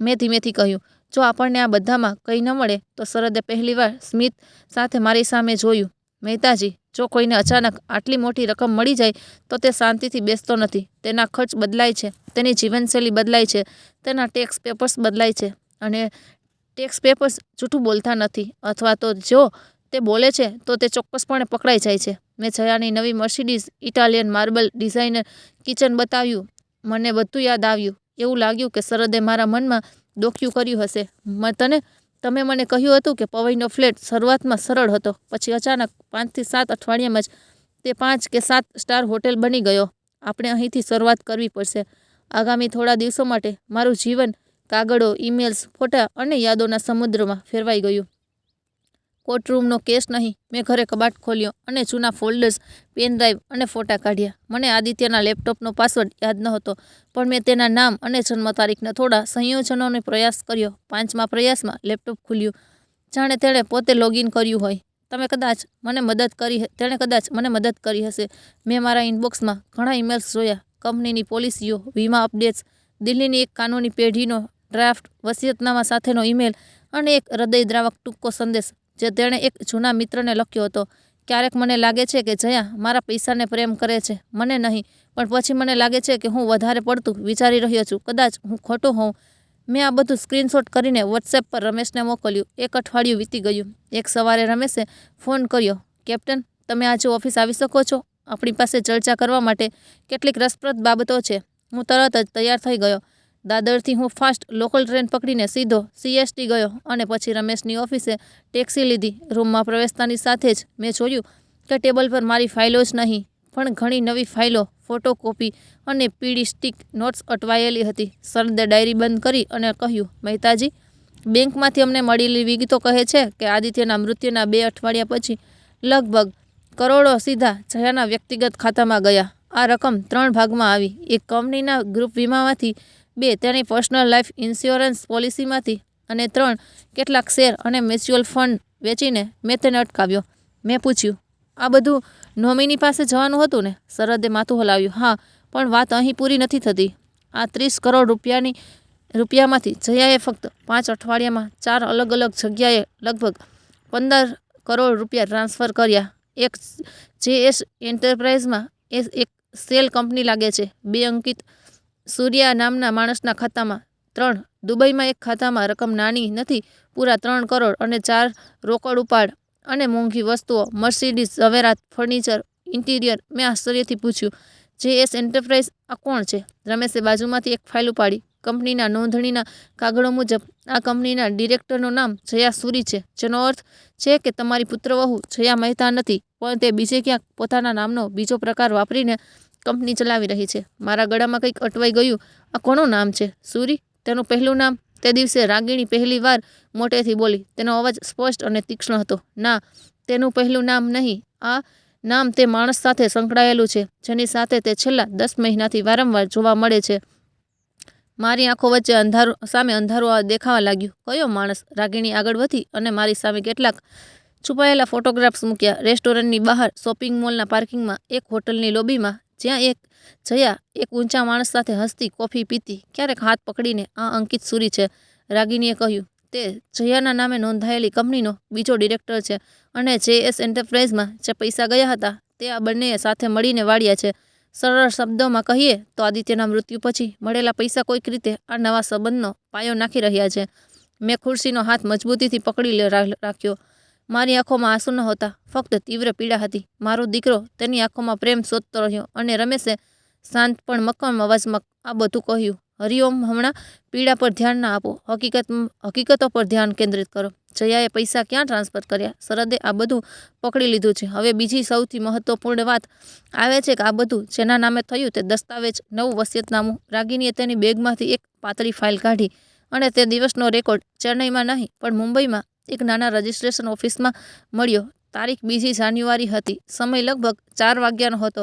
મેં ધીમેથી કહ્યું. જો આપણને આ બધામાં કંઈ ન મળે તો? શરદે પહેલીવાર સ્મિત સાથે મારી સામે જોયું. મહેતાજી, જો કોઈને અચાનક આટલી મોટી રકમ મળી જાય તો તે શાંતિથી બેસતો નથી. તેના ખર્ચ બદલાય છે, તેની જીવનશૈલી બદલાય છે, તેના ટેક્સ પેપર્સ બદલાય છે અને ટેક્સ પેપર્સ જૂઠું બોલતા નથી, અથવા તો જો તે બોલે છે તો તે ચોક્કસપણે પકડાઈ જાય છે. મેં જયાની નવી Mercedes, Italian marble designer kitchen બતાવ્યું. મને બધું યાદ આવ્યું. એવું લાગ્યું કે શરદે મારા મનમાં ડોક્યું કર્યું હશે. તમે મને કહ્યું હતું કે પવઈનો ફ્લેટ શરૂઆતમાં સરળ હતો, પછી અચાનક 5 થી 7 અઠવાડિયામાં જ તે 5 કે 7 સ્ટાર હોટેલ બની ગયો. આપણે અહીંથી શરૂઆત કરવી પડશે. આગામી થોડા દિવસો માટે મારું જીવન કાગળો, ઈમેલ્સ, ફોટા અને યાદોના સમુદ્રમાં ફેરવાઈ ગયું. કોર્ટરૂમનો કેસ નહીં. મેં ઘરે કબાટ ખોલ્યો અને જૂના ફોલ્ડર્સ, પેન ડ્રાઈવ અને ફોટા કાઢ્યા. મને આદિત્યના લેપટોપનો પાસવર્ડ યાદ નહોતો, પણ મેં તેના નામ અને જન્મ તારીખના થોડા સંયોજનોનો પ્રયાસ કર્યો. 5મા પ્રયાસમાં લેપટોપ ખુલ્યું, જાણે તેણે પોતે લોગિન કર્યું હોય. તેણે કદાચ મને મદદ કરી હશે. મેં મારા ઇનબોક્સમાં ઘણા ઈમેલ્સ જોયા. કંપનીની પોલિસીઓ, વીમા અપડેટ્સ, દિલ્હીની એક કાનૂની પેઢીનો ડ્રાફ્ટ, વસિયતનામા સાથેનો ઈમેલ અને એક હૃદયદ્રાવક ટૂંકો સંદેશ જે તેણે એક જૂના મિત્રને લખ્યો હતો. ક્યારેક મને લાગે છે કે જયા મારા પૈસાને પ્રેમ કરે છે, મને નહીં. પણ પછી મને લાગે છે કે હું વધારે પડતું વિચારી રહ્યો છું. કદાચ હું ખોટો હોઉં. મેં આ બધું સ્ક્રીનશોટ કરીને વોટ્સએપ પર રમેશને મોકલ્યું. 1 અઠવાડિયું વીતી ગયું. એક સવારે રમેશે ફોન કર્યો. કેપ્ટન, તમે આજે ઓફિસ આવી શકો છો? આપણી પાસે ચર્ચા કરવા માટે કેટલીક રસપ્રદ બાબતો છે. હું તરત જ તૈયાર થઈ ગયો. દાદરથી હું ફાસ્ટ લોકલ ટ્રેન પકડીને સીધો CST ગયો અને પછી રમેશની ઓફિસે ટેક્સી લીધી. રૂમમાં પ્રવેશતાની સાથે જ મેં જોયું કે ટેબલ પર મારી ફાઇલો જ નહીં પણ ઘણી નવી ફાઇલો, ફોટોકોપી અને પીળી સ્ટીક નોટ્સ અટવાયેલી હતી. શરદે ડાયરી બંધ કરી અને કહ્યું, મહેતાજી, બેંકમાંથી અમને મળેલી વિગતો કહે છે કે આદિત્યના મૃત્યુના 2 અઠવાડિયા પછી લગભગ કરોડો સીધા જયાના વ્યક્તિગત ખાતામાં ગયા. આ રકમ 3 ભાગમાં આવી. એક કંપનીના ગ્રુપ વીમામાંથી, 2 તેની પર્સનલ લાઈફ ઇન્સ્યોરન્સ પોલિસીમાંથી અને 3 કેટલાક શેર અને મ્યુચ્યુઅલ ફંડ વેચીને. મેં તેને અટકાવ્યો. મેં પૂછ્યું, આ બધું નોમિની પાસે જવાનું હતું ને? શરદે માથું હલાવ્યું. હા, પણ વાત અહીં પૂરી નથી થતી. આ 30 કરોડ રૂપિયામાંથી જયાએ ફક્ત 5 અઠવાડિયામાં 4 અલગ અલગ જગ્યાએ લગભગ 15 કરોડ રૂપિયા ટ્રાન્સફર કર્યા. એક JS એન્ટરપ્રાઇઝમાં એક સેલ કંપની લાગે છે. 2 અંકિત સૂર્યા નામના માણસના ખાતામાં. 3 દુબઈમાં એક ખાતામાં. રકમ નાની નથી, પૂરા 3 કરોડ અને 4 રોકડ ઉપાડ અને મોંઘી વસ્તુઓ, મર્સિડીઝ, ઝવેરાત, ફર્નિચર, ઇન્ટિરિયર. મેં આશ્ચર્યથી પૂછ્યું, JS એન્ટરપ્રાઇઝ આ કોણ છે? રમેશે બાજુમાંથી એક ફાઇલ ઉપાડી. કંપનીના નોંધણીના કાગળો મુજબ આ કંપનીના ડિરેક્ટરનું નામ જયા સૂરી છે, જેનો અર્થ છે કે તમારી પુત્રવહુ જયા મહેતા નથી, પણ તે બીજે ક્યાંક પોતાના નામનો બીજો પ્રકાર વાપરીને કંપની ચલાવી રહી છે. મારા ગળામાં કંઈક અટવાઈ ગયું. આ કોનું નામ છે? સૂરી? તેનું પહેલું નામ? તે દિવસે રાગિણી પહેલી વાર મોટેથી બોલી. તેનો અવાજ સ્પષ્ટ અને તીક્ષ્ણ હતો. ના, તેનું પહેલું નામ નહીં. આ નામ તે માણસ સાથે સંકળાયેલું છે, જેની સાથે તે છેલ્લા 10 મહિનાથી વારંવાર જોવા મળે છે. મારી આંખો વચ્ચે સામે અંધારું દેખાવા લાગ્યું. કયો માણસ? રાગિણી આગળ વધી અને મારી સામે કેટલાક છુપાયેલા ફોટોગ્રાફ્સ મૂક્યા. રેસ્ટોરન્ટની બહાર, શોપિંગ મોલના પાર્કિંગમાં, એક હોટલની લોબીમાં, જ્યાં જયા એક ઊંચા માણસ સાથે હસતી કોફી પીતી. ક્યારેક હાથ પકડીને, આ અંકિત સૂરી છે, રાગિણીએ કહ્યું. તે જયાના નામે નોંધાયેલી કંપનીનો બીજો ડિરેક્ટર છે અને JS એન્ટરપ્રાઇઝમાં જે પૈસા ગયા હતા તે આ બંનેએ સાથે મળીને વાળ્યા છે. સરળ શબ્દોમાં કહીએ તો આદિત્યના મૃત્યુ પછી મળેલા પૈસા કોઈક રીતે આ નવા સંબંધનો પાયો નાખી રહ્યા છે. મેં ખુરશીનો હાથ મજબૂતીથી પકડી રાખ્યો. મારી આંખોમાં આંસુ નહોતા, ફક્ત તીવ્ર પીડા હતી. મારો દીકરો તેની આંખોમાં પ્રેમ શોધતો રહ્યો અને રમેશે શાંત પણ મક્કમ અવાજમાં આ બધું કહ્યું. હરિઓમ, હમણાં પીડા પર ધ્યાન ના આપો, હકીકતો પર ધ્યાન કેન્દ્રિત કરો. જયાએ પૈસા ક્યાં ટ્રાન્સફર કર્યા? શરદે આ બધું પકડી લીધું છે. હવે બીજી સૌથી મહત્વપૂર્ણ વાત આવે છે કે આ બધું જેના નામે થયું તે દસ્તાવેજ, નવું વસિયતનામું. રાગિણીએ તેની બેગમાંથી એક પાતળી ફાઇલ કાઢી અને તે દિવસનો રેકોર્ડ ચેન્નઈમાં નહીં પણ મુંબઈમાં એક નાના રજિસ્ટ્રેશન ઓફિસમાં મળ્યો. તારીખ 2 જાન્યુઆરી હતી. સમય લગભગ 4 વાગ્યાનો હતો.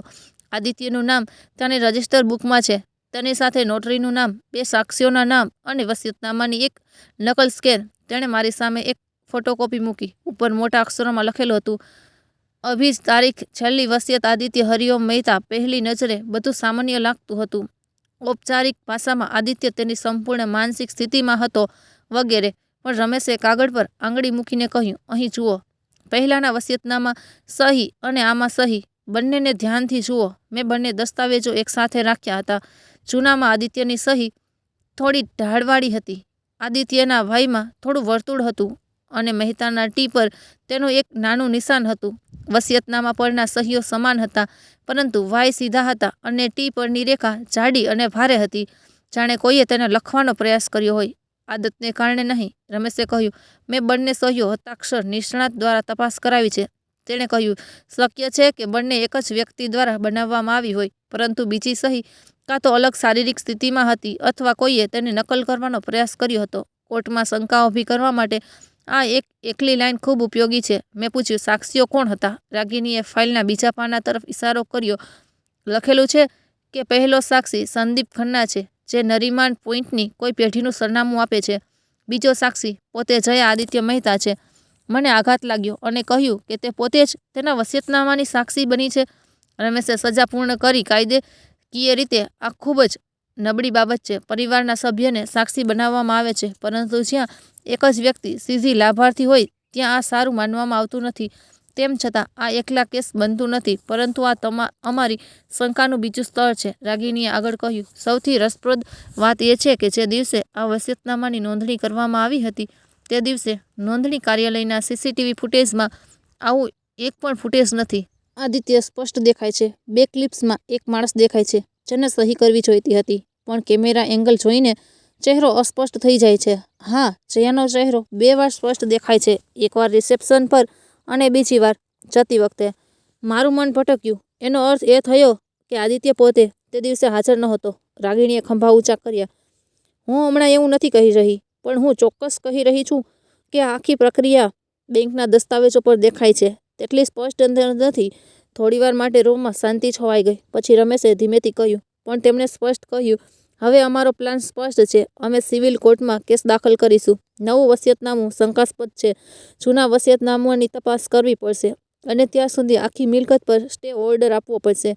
આદિત્યનું નામ ત્યાંની રજિસ્ટર બુકમાં છે, તેની સાથે નોટરીનું નામ, 2 સાક્ષીઓના નામ અને વસિયતનામાની એક નકલ સ્કેન. તેણે મારી સામે એક ફોટોકોપી મૂકી. ઉપર મોટા અક્ષરોમાં લખેલું હતું, અભી જ તારીખ, છેલ્લી વસિયત આદિત્ય હરિઓમ મહેતા. પહેલી નજરે બધું સામાન્ય લાગતું હતું. ઔપચારિક ભાષામાં આદિત્ય તેની સંપૂર્ણ માનસિક સ્થિતિમાં હતો વગેરે. પણ રમેશે કાગળ પર આંગળી મૂકીને કહ્યું, અહીં જુઓ. પહેલાના વસિયતનામા સહી અને આમાં સહી, બંનેને ધ્યાનથી જુઓ. મેં બંને દસ્તાવેજો એકસાથે રાખ્યા હતા. જૂનામાં આદિત્યની સહી થોડી ઢાળવાળી હતી, આદિત્યના વાયમાં થોડું વર્તુળ હતું અને મહેતાના ટી પર તેનું એક નાનું નિશાન હતું. વસિયતનામા પરના સહીઓ સમાન હતા, પરંતુ વાય સીધા હતા અને ટી પરની રેખા જાડી અને ભારે હતી, જાણે કોઈએ તેને લખવાનો પ્રયાસ કર્યો હોય. આદતને કારણે નહીં, રમેશે કહ્યું. મેં બંને સહીઓ હસ્તાક્ષર નિષ્ણાત દ્વારા તપાસ કરાવી છે. તેણે કહ્યું, શક્ય છે કે બંને એક જ વ્યક્તિ દ્વારા બનાવવામાં આવી હોય, પરંતુ બીજી સહી કાં તો અલગ શારીરિક સ્થિતિમાં હતી અથવા કોઈએ તેને નકલ કરવાનો પ્રયાસ કર્યો હતો. કોર્ટમાં શંકા ઊભી કરવા માટે આ એકલી લાઈન ખૂબ ઉપયોગી છે. મેં પૂછ્યું, સાક્ષીઓ કોણ હતા? રાગિણીએ ફાઇલના બીજા પાના તરફ ઇશારો કર્યો. લખેલું છે કે પહેલો સાક્ષી સંદીપ ખન્ના છે, જે નરીમાન પોઈન્ટની કોઈ પેઢીનું સરનામું આપે છે. બીજો સાક્ષી પોતે જયા આદિત્ય મહેતા છે. મને આઘાત લાગ્યો અને કહ્યું કે તે પોતે જ તેના વસિયતનામાની સાક્ષી બની છે. રમેશે સજા પૂર્ણ કરી. કાયદેકીય રીતે આ ખૂબ જ નબળી બાબત છે. પરિવારના સભ્યને સાક્ષી બનાવવામાં આવે છે, પરંતુ જ્યાં એક જ વ્યક્તિ સીધી લાભાર્થી હોય ત્યાં આ સારું માનવામાં આવતું નથી. તેમ છતાં આ એકલા કેસ બનતું નથી, પરંતુ આ અમારી શંકાનું બીજું સ્તર છે, રાગિણીએ આગળ કહ્યું. સૌથી રસપ્રદ વાત એ છે કે જે દિવસે આ વસિયતનામાની નોંધણી કરવામાં આવી હતી તે દિવસે નોંધણી કાર્યાલયના CCTV ફૂટેજમાં આવું એક પણ ફૂટેજ નથી. આદિત્ય સ્પષ્ટ દેખાય છે. 2 ક્લિપ્સમાં એક માણસ દેખાય છે જેને સહી કરવી જોઈતી હતી, પણ કેમેરા એંગલ જોઈને ચહેરો અસ્પષ્ટ થઈ જાય છે. હા, જયાનો ચહેરો 2 વાર સ્પષ્ટ દેખાય છે, એકવાર રિસેપ્શન પર અને બીજી વાર જતી વખતે. મારું મન ભટક્યું. એનો અર્થ એ થયો કે આદિત્ય પોતે તે દિવસે હાજર નહોતો. રાગિણીએ ખંભા ઊંચા કર્યા. હું હમણાં એવું નથી કહી રહી, પણ હું ચોક્કસ કહી રહી છું કે આ આખી પ્રક્રિયા બેંકના દસ્તાવેજો પર દેખાય છે તેટલી સ્પષ્ટ નથી. થોડીવાર માટે રૂમમાં શાંતિ છવાઈ ગઈ. પછી રમેશે ધીમેથી કહ્યું, પણ તેમણે સ્પષ્ટ કહ્યું, હવે અમારો પ્લાન સ્પષ્ટ છે. અમે સિવિલ કોર્ટમાં કેસ દાખલ કરીશું. નવું વસિયતનામું શંકાસ્પદ છે. જૂના વસિયતનામાની તપાસ કરવી પડશે અને ત્યાં સુધી આખી મિલકત પર સ્ટે ઓર્ડર આપવો પડશે.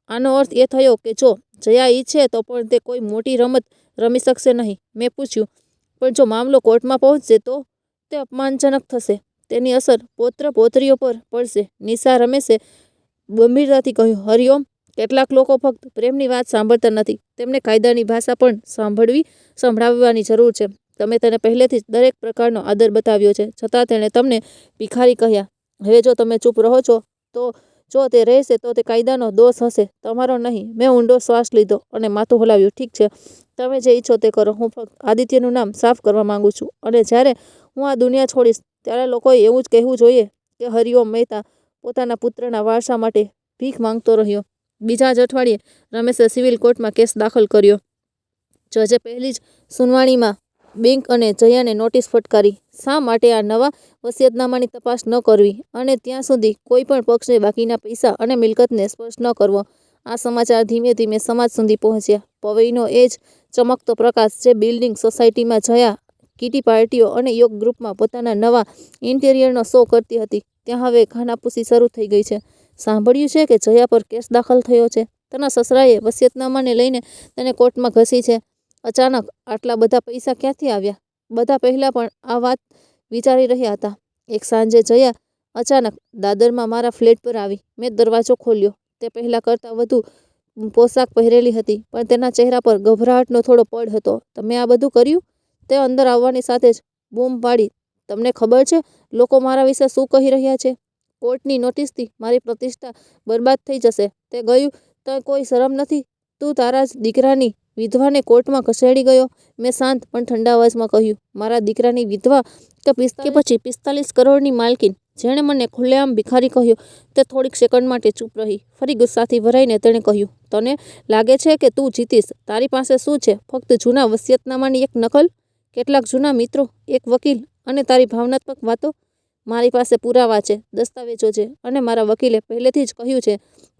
આનો અર્થ એ થયો કે જો જયા ઈચ્છે તો પણ તે કોઈ મોટી રમત રમી શકશે નહીં. મેં પૂછ્યું, પણ જો મામલો કોર્ટમાં પહોંચશે તો? તે અપમાનજનક થશે. તેની અસર પૌત્ર-પૌત્રીઓ પર પડશે. નિશા, રમેશે ગંભીરતાથી કહ્યું. હરિઓમ, કેટલાક લોકો ફક્ત પ્રેમની વાત સાંભળતા નથી, તેમને કાયદાની ભાષા પણ સંભળાવવાની જરૂર છે. તમે તેને પહેલેથી જ દરેક પ્રકારનો આદર બતાવ્યો છે, છતાં તેણે તમને ભિખારી કહ્યા. હવે જો તમે ચૂપ રહો છો તો જો તે રહેશે તો તે કાયદાનો દોષ હશે, તમારો નહીં. મેં ઊંડો શ્વાસ લીધો અને માથું હલાવ્યું. ઠીક છે, તમે જે ઈચ્છો તે કરો. હું ફક્ત આદિત્યનું નામ સાફ કરવા માંગુ છું, અને જ્યારે હું આ દુનિયા છોડીશ ત્યારે લોકોએ એવું જ કહેવું જોઈએ કે હરિઓમ મહેતા પોતાના પુત્રના વારસા માટે ભીખ માંગતો રહ્યો. બીજા જ અઠવાડિયે રમેશે સિવિલ કોર્ટમાં કેસ દાખલ કર્યો. જજે પહેલી જ સુનાવણીમાં બેંક અને જયાને નોટિસ ફટકારી. શા માટે આ નવા વસિયતનામાની તપાસ ન કરવી અને ત્યાં સુધી કોઈ પણ પક્ષને બાકીના પૈસા અને મિલકતને સ્પર્શ ન કરવો. આ સમાચાર ધીમે ધીમે સમાજ સુધી પહોંચ્યા. પવઈનો એ જ ચમકતો પ્રકાશ જે બિલ્ડિંગ સોસાયટીમાં જયા કીટી પાર્ટીઓ અને યોગ ગ્રુપમાં પોતાના નવા ઇન્ટિરિયરનો શો કરતી હતી, ત્યાં હવે ખાનાપૂસી શરૂ થઈ ગઈ છે. સાંભળ્યું છે કે જયા પર કેસ દાખલ થયો છે. તેના સસરાએ વસિયતનામાને લઈને તેને કોર્ટમાં ઘસી છે. અચાનક આટલા બધા પૈસા ક્યાંથી આવ્યા? બધા પહેલાં પણ આ વાત વિચારી રહ્યા હતા. એક સાંજે જયા અચાનક દાદરમાં મારા ફ્લેટ પર આવી. મેં દરવાજો ખોલ્યો. તે પહેલાં કરતાં વધુ પોશાક પહેરેલી હતી, પણ તેના ચહેરા પર ગભરાટનો થોડો પડ હતો. તમે આ બધું કર્યું? તે અંદર આવવાની સાથે જ બૂમ પાડી. તમને ખબર છે લોકો મારા વિશે શું કહી રહ્યા છે? કોર્ટની નોટિસથી મારી પ્રતિષ્ઠા બરબાદ થઈ જશે. તે ગયું. તને કોઈ શરમ નથી? તું તારા જ દીકરાની વિધવાને કોર્ટમાં ખસેડી ગયો. મેં શાંત પણ ઠંડા અવાજમાં કહ્યું, મારા દીકરાની વિધવા કે પછી 45 કરોડની માલકીન? જેણે મને ખુલ્લેઆમ ભિખારી કહ્યો તે થોડીક સેકન્ડ માટે ચૂપ રહી. ફરી ગુસ્સાથી ભરાઈને તેણે કહ્યું, તને લાગે છે કે તું જીતીશ? તારી પાસે શું છે? ફક્ત જૂના વસિયતનામાની એક નકલ, કેટલાક જૂના મિત્રો, એક વકીલ અને તારી ભાવનાત્મક વાતો. મારી પાસે પુરાવા છે, દસ્તાવેજો છે, અને મારા વકીલે પહેલેથી જ કહ્યું છે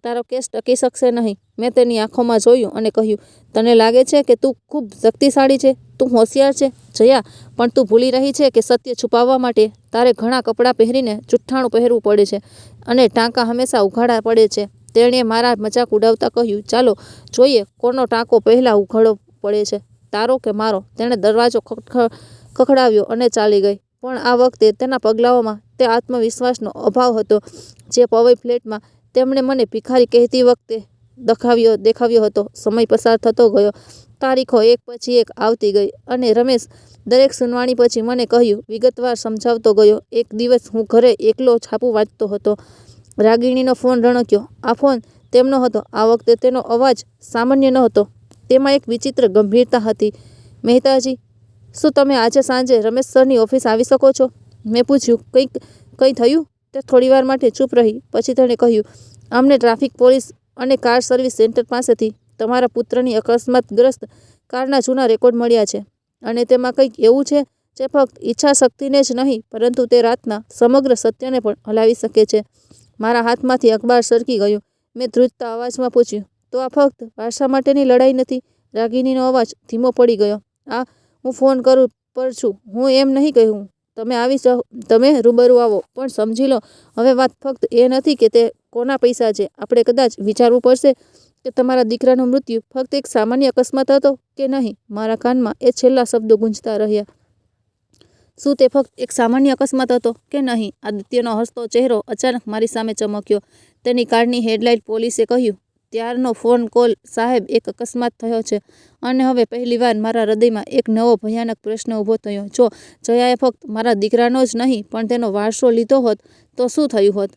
તારો કેસ ટકી શકશે નહીં. મેં તેની આંખોમાં જોયું અને કહ્યું, તને લાગે છે કે તું ખૂબ શક્તિશાળી છે, તું હોશિયાર છે જયા, પણ તું ભૂલી રહી છે કે સત્ય છુપાવવા માટે તારે ઘણા કપડાં પહેરીને જુઠ્ઠાણું પહેરવું પડે છે અને ટાંકા હંમેશા ઉઘાડા પડે છે. તેણે મારા મજાક ઉડાવતા કહ્યું, ચાલો જોઈએ કોનો ટાંકો પહેલાં ઉઘાડો પડે છે, તારો કે મારો. તેણે દરવાજો ખખડાવ્યો અને ચાલી ગઈ. પણ આ વખતે તેના પગલાઓમાં તે આત્મવિશ્વાસનો અભાવ હતો જે પવઈ ફ્લેટમાં તેમણે મને ભિખારી કહેતી વખતે દેખાવ્યો હતો. સમય પસાર થતો ગયો. તારીખો એક પછી એક આવતી ગઈ અને રમેશ દરેક સુનાવણી પછી મને કહ્યું, વિગતવાર સમજાવતો ગયો. એક દિવસ હું ઘરે એકલો છાપું વાંચતો હતો. રાગિણીનો ફોન રણક્યો. આ ફોન તેમનો હતો. આ વખતે તેનો અવાજ સામાન્ય ન હતો. તેમાં એક વિચિત્ર ગંભીરતા હતી. મહેતાજી, શું તમે આજે સાંજે રમેશ સરની ઓફિસ આવી શકો છો? મેં પૂછ્યું, કંઈ થયું? તે થોડીવાર માટે ચૂપ રહી. પછી તેણે કહ્યું, અમને ટ્રાફિક પોલીસ અને કાર સર્વિસ સેન્ટર પાસેથી તમારા પુત્રની અકસ્માતગ્રસ્ત કારના જૂના રેકોર્ડ મળ્યા છે, અને તેમાં કંઈક એવું છે જે ફક્ત ઈચ્છાશક્તિને જ નહીં પરંતુ તે રાતના સમગ્ર સત્યને પણ હલાવી શકે છે. મારા હાથમાંથી અખબાર સરકી ગયું. મેં ધ્રુજતા અવાજમાં પૂછ્યું, તો આ ફક્ત વારસા માટેની લડાઈ નથી? રાગિણીનો અવાજ ધીમો પડી ગયો. હું ફોન પર છું. હું એમ નહીં કહું તમે રૂબરૂ આવો, પણ સમજી લો, હવે વાત ફક્ત એ નથી કે તે કોના પૈસા છે. આપણે કદાચ વિચારવું પડશે કે તમારા દીકરાનું મૃત્યુ ફક્ત એક સામાન્ય અકસ્માત હતો કે નહીં. મારા કાનમાં એ છેલ્લા શબ્દો ગુંજતા રહ્યા. શું તે ફક્ત એક સામાન્ય અકસ્માત હતો કે નહીં? આદિત્યનો હસતો ચહેરો અચાનક મારી સામે ચમક્યો. તેની કારની હેડલાઇટ. પોલીસે કહ્યું ત્યારનો ફોન કોલ, સાહેબ, એક અકસ્માત થયો છે. અને હવે પહેલીવાર મારા હૃદયમાં એક નવો ભયાનક પ્રશ્ન ઊભો થયો. જો જયાએ ફક્ત મારા દીકરાનો જ નહીં પણ તેનો વારસો લીધો હોત તો શું થયું હોત?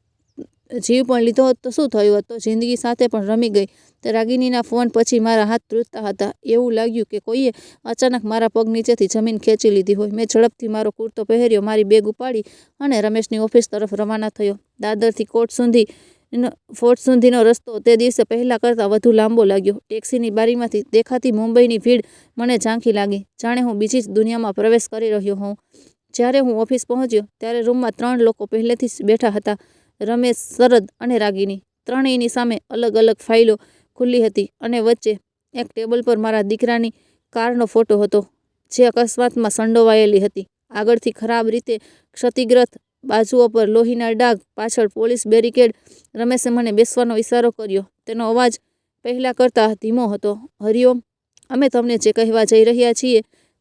જીવ પણ લીધો હોત તો શું થયું હોત? તો જિંદગી સાથે પણ રમી ગઈ. તે રાગિણીના ફોન પછી મારા હાથ ધ્રુજતા હતા. એવું લાગ્યું કે કોઈએ અચાનક મારા પગ નીચેથી જમીન ખેંચી લીધી હોય. મેં ઝડપથી મારો કુર્તો પહેર્યો, મારી બેગ ઉપાડી અને રમેશની ઓફિસ તરફ રવાના થયો. દાદરથી ફોર્ટ સુધીનો રસ્તો તે દિવસે પહેલાં કરતાં વધુ લાંબો લાગ્યો. ટેક્સીની બારીમાંથી દેખાતી મુંબઈની ભીડ મને ઝાંખી લાગી, જાણે હું બીજી જ દુનિયામાં પ્રવેશ કરી રહ્યો હોઉં. જ્યારે હું ઓફિસ પહોંચ્યો ત્યારે રૂમમાં 3 લોકો પહેલેથી જ બેઠા હતા, રમેશ, શરદ અને રાગિણી. ત્રણેયની સામે અલગ અલગ ફાઇલો ખુલ્લી હતી અને વચ્ચે એક ટેબલ પર મારા દીકરાની કારનો ફોટો હતો જે અકસ્માતમાં સંડોવાયેલી હતી. આગળથી ખરાબ રીતે ક્ષતિગ્રસ્ત, બાજુઓ પર લોહીના ડાઘ, પાછળ પોલીસ બેરિકેડ. રમેશે મને બેસવાનો ઇશારો કર્યો. તેનો અવાજ પહેલાં કરતાં ધીમો હતો. હરિઓમ, અમે તમને જે કહેવા જઈ રહ્યા છીએ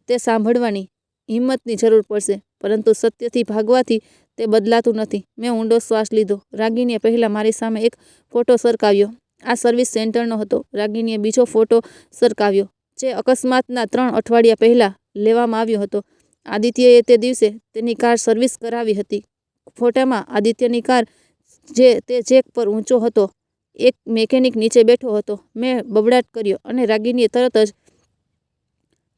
તે સાંભળવાની હિંમતની જરૂર પડશે, પરંતુ સત્યથી ભાગવાથી તે બદલાતું નથી. મેં ઊંડો શ્વાસ લીધો. રાગિણીએ પહેલાં મારી સામે એક ફોટો સરકાવ્યો. આ સર્વિસ સેન્ટરનો હતો. રાગિણીએ બીજો ફોટો સરકાવ્યો જે અકસ્માતના 3 અઠવાડિયા પહેલાં લેવામાં આવ્યો હતો. આદિત્યએ તે દિવસે તેની કાર સર્વિસ કરાવી હતી. ફોટામાં આદિત્યની કાર તે જેક પર ઊંચો હતો. એક મેકેનિક નીચે બેઠો હતો. મેં બબડાટ કર્યો અને રાગિનીએ તરત જ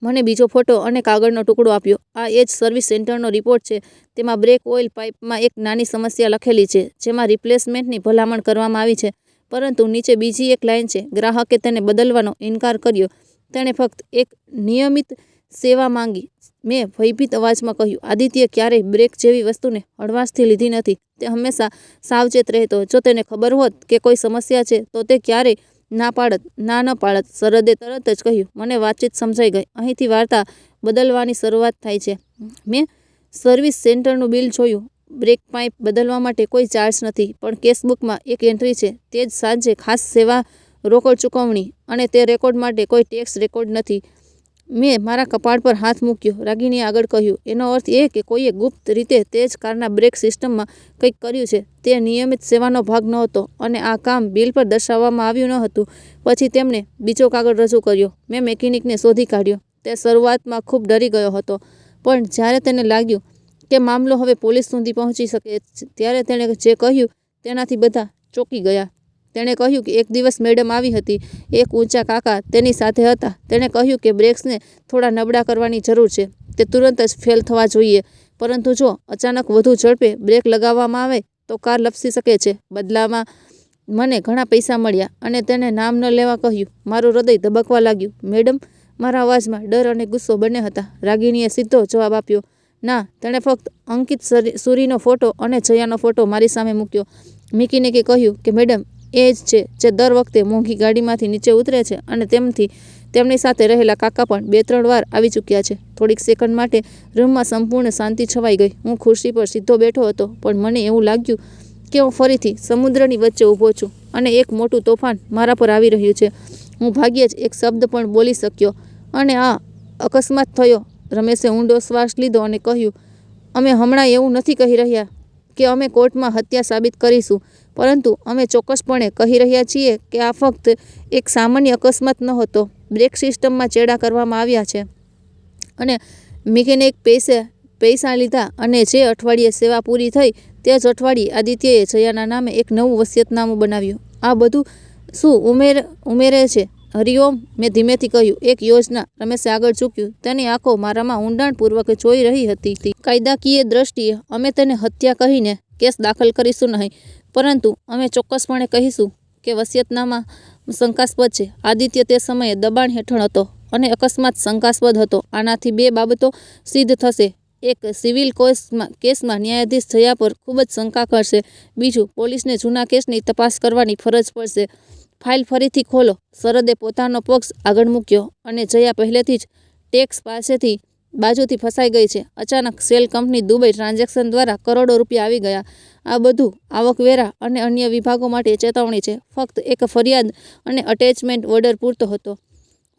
મને બીજો ફોટો અને કાગળનો ટુકડો આપ્યો. આ એ જ સર્વિસ સેન્ટરનો રિપોર્ટ છે. તેમાં બ્રેક ઓઇલ પાઇપમાં એક નાની સમસ્યા લખેલી છે, જેમાં રિપ્લેસમેન્ટની ભલામણ કરવામાં આવી છે. પરંતુ નીચે બીજી એક લાઇન છે. ગ્રાહકે તેને બદલવાનો ઇનકાર કર્યો. તેણે ફક્ત એક નિયમિત સેવા માંગી. મેં ભયભીત અવાજમાં કહ્યું, આદિત્યે ક્યારેય બ્રેક જેવી વસ્તુને હળવાશથી લીધી નથી. તે હંમેશા સાવચેત રહેતો. જો તેને ખબર હોત કે કોઈ સમસ્યા છે, તો તે ક્યારેય ના ન પાડત. શરદે તરત જ કહ્યું, મને વાતચીત સમજાઈ ગઈ. અહીંથી વાર્તા બદલવાની શરૂઆત થાય છે. મેં સર્વિસ સેન્ટરનું બિલ જોયું. બ્રેક પાઇપ બદલવા માટે કોઈ ચાર્જ નથી, પણ કેશબુકમાં એક એન્ટ્રી છે. તે જ સાંજે ખાસ સેવા રોકડ ચૂકવણી, અને તે રેકોર્ડ માટે કોઈ ટેક્સ રેકોર્ડ નથી. મેં મારા કપાળ પર હાથ મૂક્યો. રાગિનીએ આગળ કહ્યું, એનો અર્થ એ કે કોઈએ ગુપ્ત રીતે તે જ કારના બ્રેક સિસ્ટમમાં કંઈક કર્યું છે. તે નિયમિત સેવાનો ભાગ નહોતો, અને આ કામ બિલ પર દર્શાવવામાં આવ્યું ન હતું. પછી તેમણે બીજો કાગળ રજૂ કર્યો. મેં મેકેનિકને શોધી કાઢ્યો. તે શરૂઆતમાં ખૂબ ડરી ગયો હતો, પણ જ્યારે તેને લાગ્યું કે મામલો હવે પોલીસ સુધી પહોંચી શકે છે, ત્યારે તેણે જે કહ્યું તેનાથી બધા ચોંકી ગયા. તેણે કહ્યું કે એક દિવસ મેડમ આવી હતી. એક ઊંચા કાકા તેની સાથે હતા. તેણે કહ્યું કે બ્રેક્સને થોડા નબળા કરવાની જરૂર છે. તે તુરંત જ ફેલ થવા જોઈએ, પરંતુ જો અચાનક વધુ ઝડપે બ્રેક લગાવવામાં આવે તો કાર લપસી શકે છે. બદલામાં મને ઘણા પૈસા મળ્યા, અને તેને નામ ન લેવા કહ્યું. મારું હૃદય ધબકવા લાગ્યું. મેડમ? મારા અવાજમાં ડર અને ગુસ્સો બંને હતા. રાગિનીએ સીધો જવાબ આપ્યો, ના. તેણે ફક્ત અંકિત સુરીનો ફોટો અને જયાનો ફોટો મારી સામે મૂક્યો. મેકેનિકે કહ્યું કે મેડમ એ જ છે જે દર વખતે મોંઘી ગાડીમાંથી નીચે ઉતરે છે, અને તેમની સાથે રહેલા કાકા પણ 2-3 વાર આવી ચૂક્યા છે. થોડીક સેકન્ડ માટે રૂમમાં સંપૂર્ણ શાંતિ છવાઈ ગઈ. હું ખુરશી પર સીધો બેઠો હતો, પણ મને એવું લાગ્યું કે હું ફરીથી સમુદ્રની વચ્ચે ઊભો છું, અને એક મોટું તોફાન મારા પર આવી રહ્યું છે. હું ભાગ્યે જ એક શબ્દ પણ બોલી શક્યો, અને આ અકસ્માત થયો. રમેશે ઊંડો શ્વાસ લીધો અને કહ્યું, અમે હમણાં એવું નથી કહી રહ્યા કે અમે કોર્ટમાં હત્યા સાબિત કરીશું, પરંતુ અમે ચોક્કસપણે કહી રહ્યા છીએ કે આ ફક્ત એક સામાન્ય અકસ્માત નહોતો. બ્રેક સિસ્ટમમાં ચેડા કરવામાં આવ્યા છે, અને મિકેનિક પૈસા લીધા, અને જે અઠવાડિયે સેવા પૂરી થઈ તે જ અઠવાડિયે આદિત્યએ જયાના નામે એક નવું વસિયતનામું બનાવ્યું. આ બધું શું ઉમેરે છે? હરિઓમ, મેં ધીમેથી કહ્યું. એક યોજના. રમેશે આગળ ઝૂક્યું. તેની આંખો મારામાં ઊંડાણપૂર્વક જોઈ રહી હતી. કાયદાકીય દ્રષ્ટિએ અમે તેને હત્યા કહીને કેસ દાખલ કરીશું નહીં, પરંતુ અમે ચોક્કસપણે કહીશું કે વસિયતનામા શંકાસ્પદ છે. આદિત્ય તે સમયે દબાણ હેઠળ હતો, અને અકસ્માત શંકાસ્પદ હતો. આનાથી 2 બાબતો સિદ્ધ થશે. એક, સિવિલ કેસમાં ન્યાયાધીશ જયા પર ખૂબ જ શંકા કરશે. બીજું, પોલીસને જૂના કેસની તપાસ કરવાની ફરજ પડશે. ફાઇલ ફરીથી ખોલો. શરદે પોતાનો પક્ષ આગળ મૂક્યો, અને જયા પહેલેથી જ ટેક્સ બાજુથી ફસાઈ ગઈ છે. અચાનક સેલ કંપની દુબઈ ટ્રાન્ઝેક્શન દ્વારા કરોડો રૂપિયા આવી ગયા. આ બધું આવકવેરા અને અન્ય વિભાગો માટે ચેતવણી છે. ફક્ત એક ફરિયાદ અને અટેચમેન્ટ ઓર્ડર પૂરતો હતો.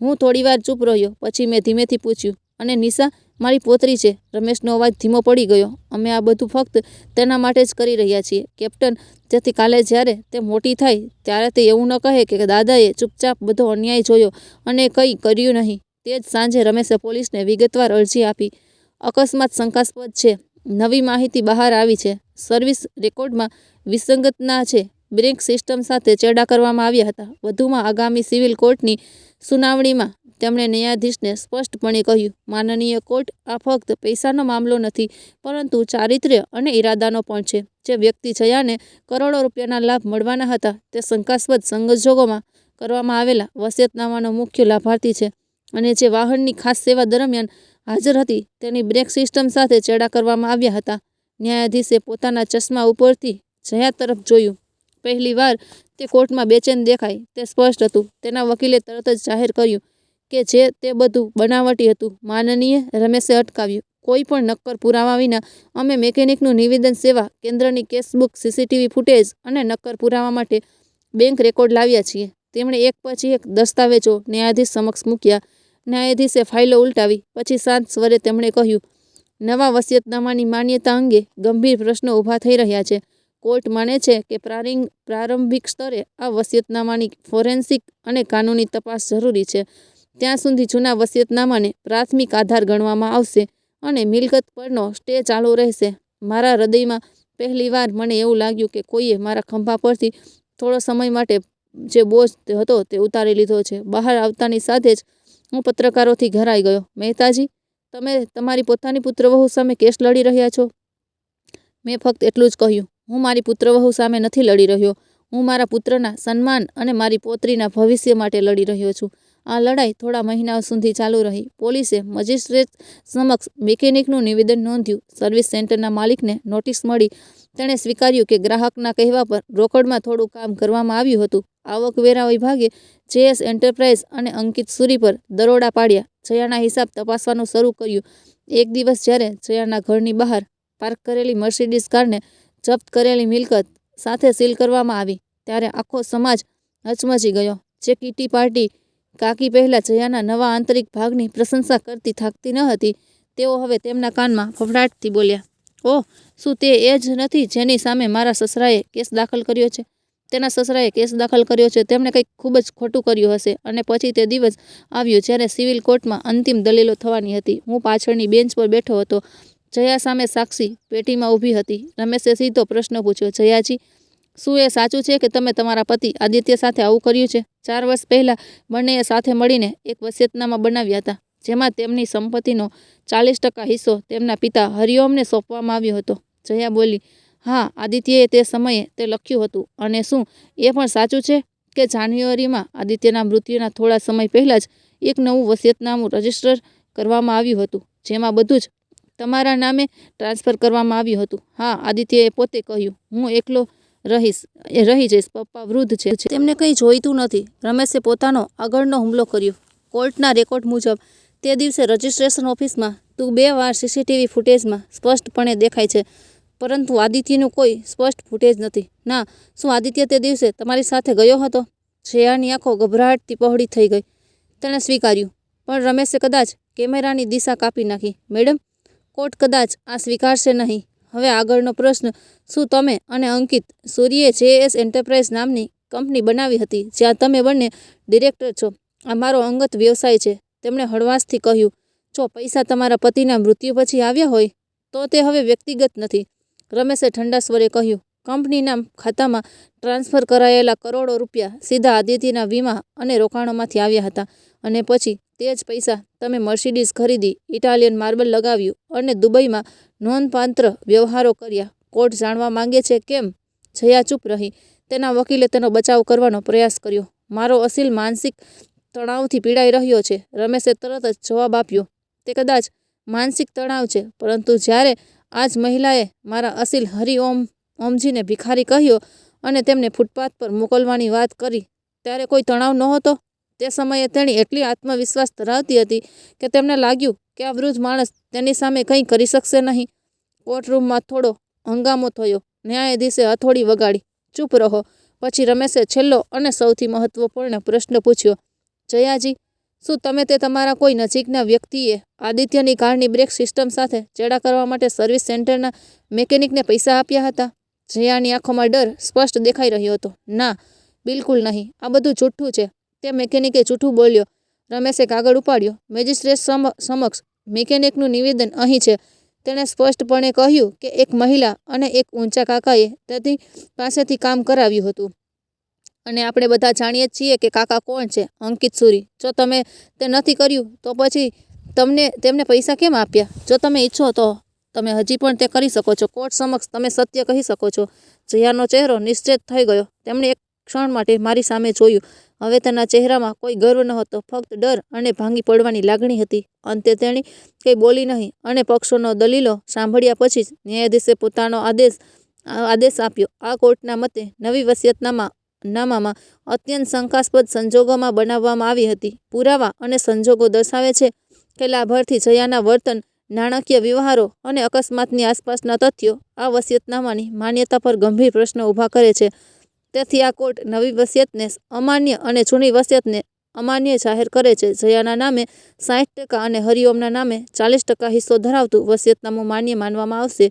હું થોડીવાર ચૂપ રહ્યો. પછી મેં ધીમેથી પૂછ્યું, અને નિશા મારી પોતરી છે? રમેશનો અવાજ ધીમો પડી ગયો. અમે આ બધું ફક્ત તેના માટે જ કરી રહ્યા છીએ, કેપ્ટન, જેથી કાલે જ્યારે તે મોટી થાય ત્યારે તે એવું ન કહે કે દાદાએ ચૂપચાપ બધો અન્યાય જોયો અને કંઈ કર્યું નહીં. તે જ સાંજે રમેશે પોલીસને વિગતવાર અરજી આપી. અકસ્માત શંકાસ્પદ છે. નવી માહિતી બહાર આવી છે. સર્વિસ રેકોર્ડમાં વિસંગતતા છે. બ્રેક સિસ્ટમ સાથે ચેડા કરવામાં આવ્યા હતા. વધુમાં, આગામી સિવિલ કોર્ટની સુનાવણીમાં તેમણે ન્યાયાધીશને સ્પષ્ટપણે કહ્યું, માનનીય કોર્ટ, આ ફક્ત પૈસાનો મામલો નથી, પરંતુ ચારિત્ર્ય અને ઇરાદાનો પણ છે. જે વ્યક્તિ જયાને કરોડો રૂપિયાના લાભ મળવાના હતા, તે શંકાસ્પદ સંજોગોમાં કરવામાં આવેલા વસિયતનામાનો મુખ્ય લાભાર્થી છે, અને જે વાહનની ખાસ સેવા દરમિયાન હાજર હતી તેની બ્રેક સિસ્ટમ સાથે ચેડા કરવામાં આવ્યા હતા. ન્યાયાધીશે પોતાના ચશ્મા ઉપરથી જયા તરફ જોયું. પહેલીવાર તે કોર્ટમાં બેચેન દેખાઈ. તે સ્પષ્ટ હતું. તેના વકીલે તરત જ જાહેર કર્યું કે તે બધું બનાવટી હતું. માનનીય, રમેશે અટકાવ્યું. કોઈ પણ નક્કર પુરાવા વિના અમે મેકેનિકનું નિવેદન, સેવા કેન્દ્રની કેશબુક, સીસીટીવી ફૂટેજ અને નક્કર પુરાવા માટે બેંક રેકોર્ડ લાવ્યા છીએ. તેમણે એક પછી એક દસ્તાવેજો ન્યાયાધીશ સમક્ષ મૂક્યા. ન્યાયાધીશે ફાઇલો ઉલટાવી. પછી શાંત સ્વરે તેમણે કહ્યું, નવા વસિયતનામાની માન્યતા અંગે ગંભીર પ્રશ્નો ઊભા થઈ રહ્યા છે. કોર્ટ માને છે કે પ્રારંભિક સ્તરે આ વસિયતનામાની ફોરેન્સિક અને કાનૂની તપાસ જરૂરી છે. ત્યાં સુધી જૂના વસિયતનામાને પ્રાથમિક આધાર ગણવામાં આવશે, અને મિલકત પરનો સ્ટે ચાલુ રહેશે. મારા હૃદયમાં પહેલીવાર મને એવું લાગ્યું કે કોઈએ મારા ખંભા પરથી થોડો સમય માટે જે બોજ હતો તે ઉતારી લીધો છે. બહાર આવતાની સાથે જ હું પત્રકારોથી ઘેરાઈ ગયો. મહેતાજી, તમે તમારી પોતાની પુત્રવહુ સામે કેસ લડી રહ્યા છો? મેં ફક્ત એટલું જ કહ્યું. હું મારી પુત્રવહુ સામે નથી લડી રહ્યો. હું મારા પુત્રના સન્માન અને મારી પૌત્રીના ભવિષ્ય માટે લડી રહ્યો છું. આ લડાઈ થોડા મહિનાઓ સુધી ચાલુ રહી. પોલીસે મજિસ્ટ્રેટ સમક્ષ મિકેનિકનું નિવેદન નોંધ્યું. સર્વિસ સેન્ટરના માલિકને નોટિસ મળી. તેણે સ્વીકાર્યું કે ગ્રાહકના કહેવા પર રોકડમાં થોડું કામ કરવામાં આવ્યું હતું. આવકવેરા વિભાગે જેએસ એન્ટરપ્રાઇઝ અને અંકિત સુરી પર દરોડા પાડ્યા. જયાના હિસાબ તપાસવાનું શરૂ કર્યું. એક દિવસ જ્યારે જયાના ઘરની બહાર પાર્ક કરેલી મર્સિડીઝ કારને જપ્ત કરેલી મિલકત સાથે સીલ કરવામાં આવી, ત્યારે આખો સમાજ હચમચી ગયો. જે કીટી પાર્ટી કાકી પહેલા જયાના નવા આંતરિક ભાગની પ્રશંસા કરતી થાકતી ન હતી, તેઓ હવે તેમના કાનમાં ફફડાટથી બોલ્યા, ઓહ, શું તે એ જ નથી જેની સામે મારા સસરાએ કેસ દાખલ કર્યો છે? તેના સસરાએ કેસ દાખલ કર્યો છે. તેમણે કંઈક ખૂબ જ ખોટું કર્યું હશે. અને પછી તે દિવસ આવ્યો જ્યારે સિવિલ કોર્ટમાં અંતિમ દલીલો થવાની હતી. હું પાછળની બેન્ચ પર બેઠો હતો. જયા સામે સાક્ષી પેટીમાં ઊભી હતી. રમેશે સીધો પ્રશ્ન પૂછ્યો, જયાજી, શું એ સાચું છે કે તમે તમારા પતિ આદિત્ય સાથે આવું કર્યું છે? 4 વર્ષ પહેલા બંનેએ સાથે મળીને એક વસિયતનામા બનાવ્યા હતા, જેમાં તેમની સંપત્તિનો 40% હિસ્સો તેમના પિતા હરિઓમને સોંપવામાં આવ્યો હતો. જયા બોલી, હા, આદિત્યએ તે સમયે તે લખ્યું હતું. અને શું એ પણ સાચું છે કે જાન્યુઆરીમાં આદિત્યના મૃત્યુના થોડા સમય પહેલાં જ એક નવું વસિયતનામું રજીસ્ટર કરવામાં આવ્યું હતું, જેમાં બધું જ તમારા નામે ટ્રાન્સફર કરવામાં આવ્યું હતું? હા, આદિત્યએ પોતે કહ્યું, હું એકલો રહી જઈશ. પપ્પા વૃદ્ધ છે, તેમને કંઈ જોઈતું નથી. રમેશે પોતાનો આગળનો હુમલો કર્યો. કોર્ટના રેકોર્ડ મુજબ તે દિવસે રજિસ્ટ્રેશન ઓફિસમાં તું 2 વાર સીસીટીવી ફૂટેજમાં સ્પષ્ટપણે દેખાય છે, પરંતુ આદિત્યનું કોઈ સ્પષ્ટ ફૂટેજ નથી. ના, શું આદિત્ય તે દિવસે તમારી સાથે ગયો હતો? જયાની આંખો ગભરાટથી પહોળી થઈ ગઈ. તેણે સ્વીકાર્યું, પણ રમેશે કદાચ કેમેરાની દિશા કાપી નાખી. મેડમ, કોર્ટ કદાચ આ સ્વીકારશે નહીં. હવે આગળનો પ્રશ્ન, શું તમે અને અંકિત સૂરીએ જેએસ એન્ટરપ્રાઇઝ નામની કંપની બનાવી હતી, જ્યાં તમે બંને ડિરેક્ટર છો? આ મારો અંગત વ્યવસાય છે. તેમણે હળવાશથી કહ્યું, જો પૈસા તમારા પતિના મૃત્યુ પછી આવ્યા હોય તો તે હવે વ્યક્તિગત નથી. રમેશે ઠંડા સ્વરે કહ્યું, કંપનીના ખાતામાં ટ્રાન્સફર કરાયેલા કરોડો રૂપિયા સીધા આદિત્યના વીમા અને રોકાણોમાંથી આવ્યા હતા. અને પછી તે જ પૈસા તમે મર્સિડીઝ ખરીદી, ઇટાલિયન માર્બલ લગાવ્યું અને દુબઈમાં નોંધપાત્ર વ્યવહારો કર્યા. કોર્ટ જાણવા માંગે છે કેમ? જયા ચૂપ રહી. તેના વકીલે તેનો બચાવ કરવાનો પ્રયાસ કર્યો. મારો અસીલ માનસિક તણાવથી પીડાઈ રહ્યો છે. રમેશે તરત જ જવાબ આપ્યો, તે કદાચ માનસિક તણાવ છે, પરંતુ જ્યારે આ જ મહિલાએ મારા અસીલ ઓમજીને ભિખારી કહ્યો અને તેમને ફૂટપાથ પર મોકલવાની વાત કરી, ત્યારે કોઈ તણાવ નહોતો. તે સમયે તેણી એટલી આત્મવિશ્વાસ ધરાવતી હતી કે તેમને લાગ્યું કે આ વૃદ્ધ માણસ તેની સામે કંઈ કરી શકશે નહીં. કોર્ટરૂમમાં થોડો હંગામો થયો. ન્યાયાધીશે હથોડી વગાડી, ચૂપ રહો. પછી રમેશે છેલ્લો અને સૌથી મહત્વપૂર્ણ પ્રશ્ન પૂછ્યો, જયાજી, શું તમે તે તમારા કોઈ નજીકના વ્યક્તિએ આદિત્યની કારની બ્રેક સિસ્ટમ સાથે ચેડા કરવા માટે સર્વિસ સેન્ટરના મેકેનિકને પૈસા આપ્યા હતા? જયાની આંખોમાં ડર સ્પષ્ટ દેખાઈ રહ્યો હતો. ના, બિલકુલ નહીં. આ બધું જૂઠું છે. તે મેકેનિકે જૂઠું બોલ્યો. રમેશે કાગળ ઉપાડ્યો. મેજિસ્ટ્રેટ સમક્ષ મેકેનિકનું નિવેદન અહીં છે. તેણે સ્પષ્ટપણે કહ્યું કે એક મહિલા અને એક ઊંચા કાકાએ તેની પાસેથી કામ કરાવ્યું હતું. અને આપણે બધા જાણીએ છીએ કે કાકા કોણ છે, અંકિત સુરી. જો તમે તે નથી કર્યું તો પછી તેમને પૈસા કેમ આપ્યા? જો તમે ઈચ્છો તો તમે હજી પણ તે કરી શકો છો. કોર્ટ સમક્ષ તમે સત્ય કહી શકો છો. જયાનો ચહેરો નિશ્ચેત થઈ ગયો. તેમણે એક ક્ષણ માટે મારી સામે જોયું. હવે તેના ચહેરામાં કોઈ ગર્વ નહોતો, ફક્ત ડર અને ભાંગી પડવાની લાગણી હતી. અંતે તેણી કંઈ બોલી નહીં અને પક્ષોનો દલીલો સાંભળ્યા પછી જ ન્યાયાધીશે પોતાનો આદેશ આપ્યો. આ કોર્ટના મતે નવી વસિયતનામામાં અત્યંત શંકાસ્પદ સંજોગોમાં બનાવવામાં આવી હતી. પુરાવા અને સંજોગો દર્શાવે છે કે લાભાર્થી જયાના વર્તન, નાણાકીય વ્યવહારો અને અકસ્માતની આસપાસના તથ્યો આ વસિયતનામાની માન્યતા પર ગંભીર પ્રશ્નો ઊભા કરે છે. તેથી આ કોર્ટ નવી વસિયતને અમાન્ય અને જૂની વસિયતને અમાન્ય જાહેર કરે છે. જયાના નામે 60% અને હરિઓમના નામે 40% હિસ્સો ધરાવતું વસિયતનામું માન્ય માનવામાં આવશે.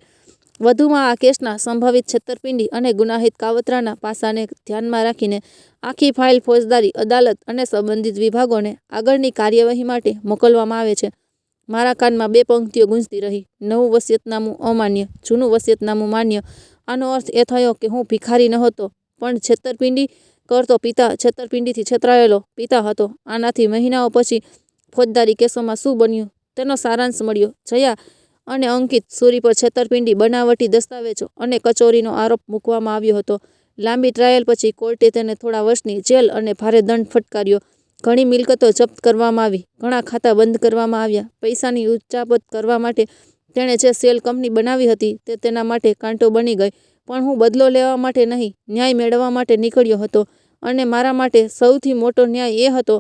વધુમાં, આ કેસના સંભવિત છેતરપિંડી અને ગુનાહિત કાવતરાના પાસાને ધ્યાનમાં રાખીને આખી ફાઇલ ફોજદારી અદાલત અને સંબંધિત વિભાગોને આગળની કાર્યવાહી માટે મોકલવામાં આવે છે. મારા કાનમાં 2 પંક્તિઓ ગૂંજતી રહી. નવું વસિયતનામું અમાન્ય, જૂનું વસિયતનામું માન્ય. આનો અર્થ એ થયો કે હું ભિખારી નહોતો, પણ છેતરપિંડી કરતો પિતા, છેતરપિંડીથી છેતરાયેલો પિતા હતો. આનાથી મહિનાઓ પછી ફોજદારી કેસોમાં શું બન્યું તેનો સારાંશ મળ્યો. જયા અને અંકિત સૂરી પર છેતરપિંડી, બનાવટી દસ્તાવેજો અને કચોરીનો આરોપ મૂકવામાં આવ્યો હતો. લાંબી ટ્રાયલ પછી કોર્ટે તેને થોડા વર્ષની જેલ અને ભારે દંડ ફટકાર્યો. ઘણી મિલકતો જપ્ત કરવામાં આવી, ઘણા ખાતા બંધ કરવામાં આવ્યા. પૈસાની ઉચાપત કરવા માટે તેણે જે શેલ કંપની બનાવી હતી તે તેના માટે કાંટો બની ગઈ. પણ હું બદલો લેવા માટે નહીં, ન્યાય મેળવવા માટે નીકળ્યો હતો. અને મારા માટે સૌથી મોટો ન્યાય એ હતો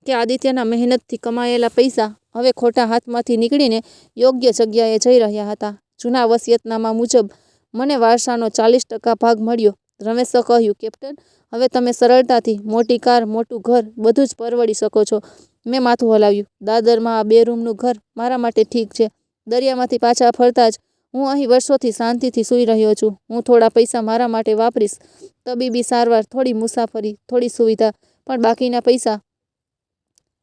કે આદિત્યના મહેનતથી કમાયેલા પૈસા હવે ખોટા હાથમાંથી નીકળીને યોગ્ય જગ્યાએ જઈ રહ્યા હતા. જૂના વસિયતનામા મુજબ મને વારસાનો 40% ભાગ મળ્યો. રમેશે કહ્યું, કેપ્ટન, હવે તમે સરળતાથી મોટી કાર, મોટું ઘર બધું જ પરવડી શકો છો. મેં માથું હલાવ્યું. દાદરમાં આ 2 રૂમનું ઘર મારા માટે ઠીક છે. દરિયામાંથી પાછા ફરતા જ હું અહીં વર્ષોથી શાંતિથી સૂઈ રહ્યો છું. હું થોડા પૈસા મારા માટે વાપરીશ, તબીબી સારવાર, થોડી મુસાફરી, થોડી સુવિધા, પણ બાકીના પૈસા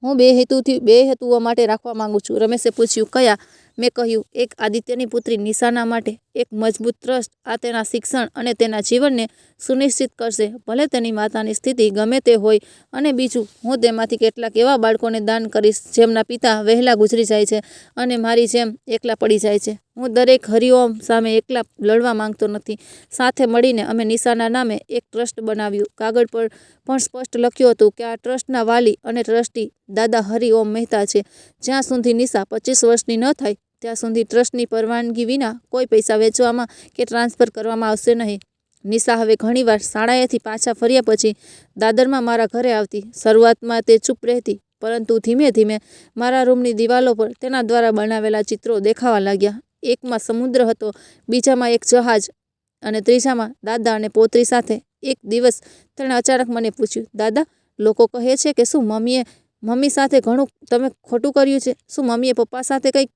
હું બે હેતુઓ માટે રાખવા માંગુ છું. રમેશે પૂછ્યું, કયા? મેં કહ્યું, એક આદિત્યની પુત્રી નિશાના માટે, એક મજબૂત ટ્રસ્ટ. આ તેના શિક્ષણ અને તેના જીવનને સુનિશ્ચિત કરશે, ભલે તેની માતાની સ્થિતિ ગમે તે હોય. અને બીજું, હું તેમાંથી કેટલાક એવા બાળકોને દાન કરીશ જેમના પિતા વહેલા ગુજરી જાય છે અને મારી જેમ એકલા પડી જાય છે. હું દરેક હરિઓમ સામે એકલા લડવા માંગતો નથી. સાથે મળીને અમે નિશાના નામે એક ટ્રસ્ટ બનાવ્યું. કાગળ પર પણ સ્પષ્ટ લખ્યું હતું કે આ ટ્રસ્ટના વાલી અને ટ્રસ્ટી દાદા હરિઓમ મહેતા છે. જ્યાં સુધી નિશા 25 વર્ષની ન થાય ત્યાં સુધી ટ્રસ્ટની પરવાનગી વિના કોઈ પૈસા વેચવામાં કે ટ્રાન્સફર કરવામાં આવશે નહીં. નિશા હવે ઘણીવાર શાળાએથી પાછા ફર્યા પછી દાદરમાં મારા ઘરે આવતી. શરૂઆતમાં તે ચૂપ રહેતી, પરંતુ ધીમે ધીમે મારા રૂમની દિવાલો પર તેના દ્વારા બનાવેલા ચિત્રો દેખાવા લાગ્યા. એકમાં સમુદ્ર હતો, બીજામાં એક જહાજ અને ત્રીજામાં દાદા અને પૌત્રી સાથે. એક દિવસ તેણે અચાનક મને પૂછ્યું, દાદા, લોકો કહે છે કે શું મમ્મી સાથે ઘણું તમે ખોટું કર્યું છે? શું મમ્મીએ પપ્પા સાથે કંઈક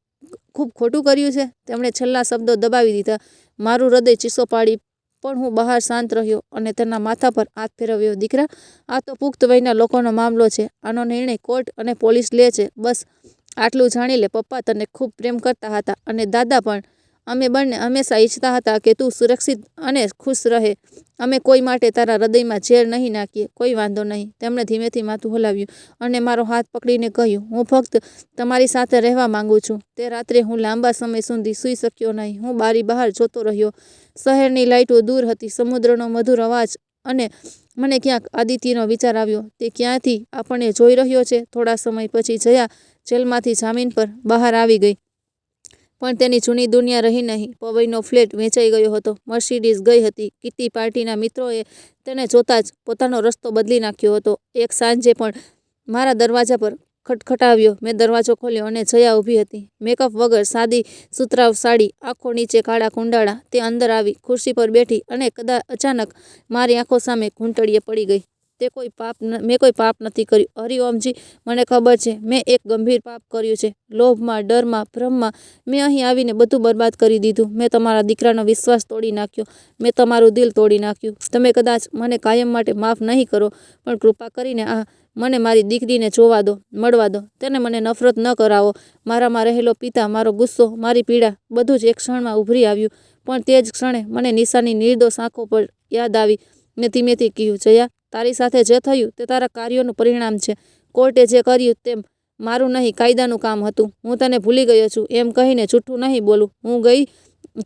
ખૂબ ખોટું કર્યું છે? તેમણે છેલ્લા શબ્દો દબાવી દીધા. મારું હૃદય ચીસો પાડી, પણ હું બહાર શાંત રહ્યો અને તેના માથા પર હાથ ફેરવ્યો. દીકરા, આ તો પુખ્ત વયના લોકોનો મામલો છે. આનો નિર્ણય કોર્ટ અને પોલીસ લે છે. બસ આટલું જાણી લે, પપ્પા તને ખૂબ પ્રેમ કરતા હતા અને દાદા પણ. અમે બંને હંમેશા ઈચ્છતા હતા કે તું સુરક્ષિત અને ખુશ રહે. અમે કોઈ માટે તારા હૃદયમાં ઝેર નહીં નાખીએ. કોઈ વાંધો નહીં. તેમણે ધીમેથી માથું હલાવ્યું અને મારો હાથ પકડીને કહ્યું, હું ફક્ત તમારી સાથે રહેવા માંગુ છું. તે રાત્રે હું લાંબા સમય સુધી સૂઈ શક્યો નહીં. હું બારી બહાર જોતો રહ્યો. શહેરની લાઇટો દૂર હતી, સમુદ્રનો મધુર અવાજ, અને મને ક્યાંક આદિત્યનો વિચાર આવ્યો. તે ક્યાંથી આપણને જોઈ રહ્યો છે. થોડા સમય પછી જયા જેલમાંથી જામીન પર બહાર આવી ગઈ. પણ તેની જૂની દુનિયા રહી નહીં. પવઈનો ફ્લેટ વેચાઈ ગયો હતો. મર્સિડીઝ ગઈ હતી. કિટ્ટી પાર્ટીના મિત્રોએ તેને જોતા જ પોતાનો રસ્તો બદલી નાખ્યો હતો. એક સાંજે પણ મારા દરવાજા પર ખટખટાવ્યો. મેં દરવાજો ખોલ્યો અને જયા ઊભી હતી, મેકઅપ વગર, સાદી સુતરાઉ સાડી, આંખો નીચે કાળા કુંડાળા. તે અંદર આવી, ખુરશી પર બેઠી અને અચાનક મારી આંખો સામે ઘૂંટડીએ પડી ગઈ. મેં કોઈ પાપ નથી કર્યું, હરિઓમજી. મને ખબર છે મેં એક ગંભીર પાપ કર્યું છે. લોભમાં, ડરમાં, ભ્રમમાં મેં અહીં આવીને બધું બરબાદ કરી દીધું. મેં તમારા દીકરાનો વિશ્વાસ તોડી નાખ્યો. મેં તમારું દિલ તોડી નાખ્યું. તમે કદાચ મને કાયમ માટે માફ નહીં કરો, પણ કૃપા કરીને મને મારી દીકરીને જોવા દો, મળવા દો. તેને મને નફરત ન કરાવો. મારામાં રહેલો પિતા, મારો ગુસ્સો, મારી પીડા, બધું જ એક ક્ષણમાં ઉભરી આવ્યું. પણ તે જ ક્ષણે મને નિશાની નિર્દોષ આંખો પર યાદ આવી. મેં ધીમેથી કહ્યું, જયા, તારી સાથે જે થયું તે તારા કાર્યોનું પરિણામ છે. કોર્ટે જે કર્યું તે મારું નહીં, કાયદાનું કામ હતું. હું તને ભૂલી ગયો છું એમ કહીને જૂઠું નહીં બોલું.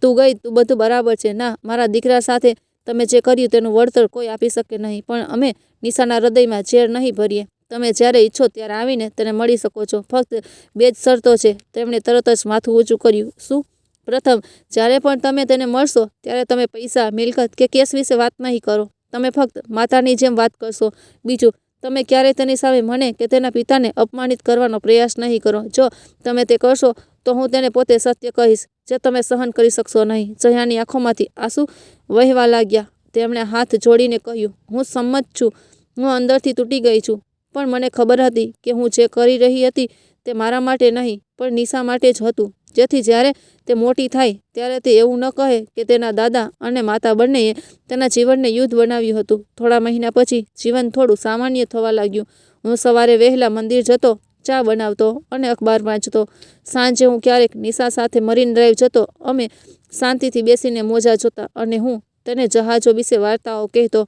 તું બધું બરાબર છે. ના, મારા દીકરા સાથે તમે જે કર્યું તેનું વળતર કોઈ આપી શકે નહીં, પણ અમે નિશાના હૃદયમાં ઝેર નહીં ભરીએ. તમે જ્યારે ઈચ્છો ત્યારે આવીને તેને મળી શકો છો. ફક્ત 2 જ શરતો છે. તેમણે તરત જ માથું ઊંચું કર્યું. શું? પ્રથમ, જ્યારે પણ તમે તેને મળશો ત્યારે તમે પૈસા, મિલકત કે કેસ વિશે વાત નહીં કરો. તમે ફક્ત માતાની જેમ વાત કરશો. બીજું, તમે ક્યારેય તેની સામે મને કે તેના પિતાને અપમાનિત કરવાનો પ્રયાસ નહીં કરો. જો તમે તે કરશો તો હું તેને પોતે સત્ય કહીશ, જે તમે સહન કરી શકશો નહીં. જયાની આંખોમાંથી આંસુ વહેવા લાગ્યા. તેમણે હાથ જોડીને કહ્યું, હું સંમત છું. હું અંદરથી તૂટી ગઈ છું, પણ મને ખબર હતી કે હું જે કરી રહી હતી તે મારા માટે નહીં, પણ નિશા માટે જ હતું. જેથી જ્યારે તે મોટી થાય ત્યારે તે એવું ન કહે કે તેના દાદા અને માતા બંનેએ તેના જીવનને યુદ્ધ બનાવ્યું હતું. થોડા મહિના પછી જીવન થોડું સામાન્ય થવા લાગ્યું. હું સવારે વહેલા મંદિર જતો, ચા બનાવતો અને અખબાર વાંચતો. સાંજે હું ક્યારેક નિશા સાથે મરીન ડ્રાઈવ જતો. અમે શાંતિથી બેસીને મોજા જોતા અને હું તેને જહાજો વિશે વાર્તાઓ કહેતો.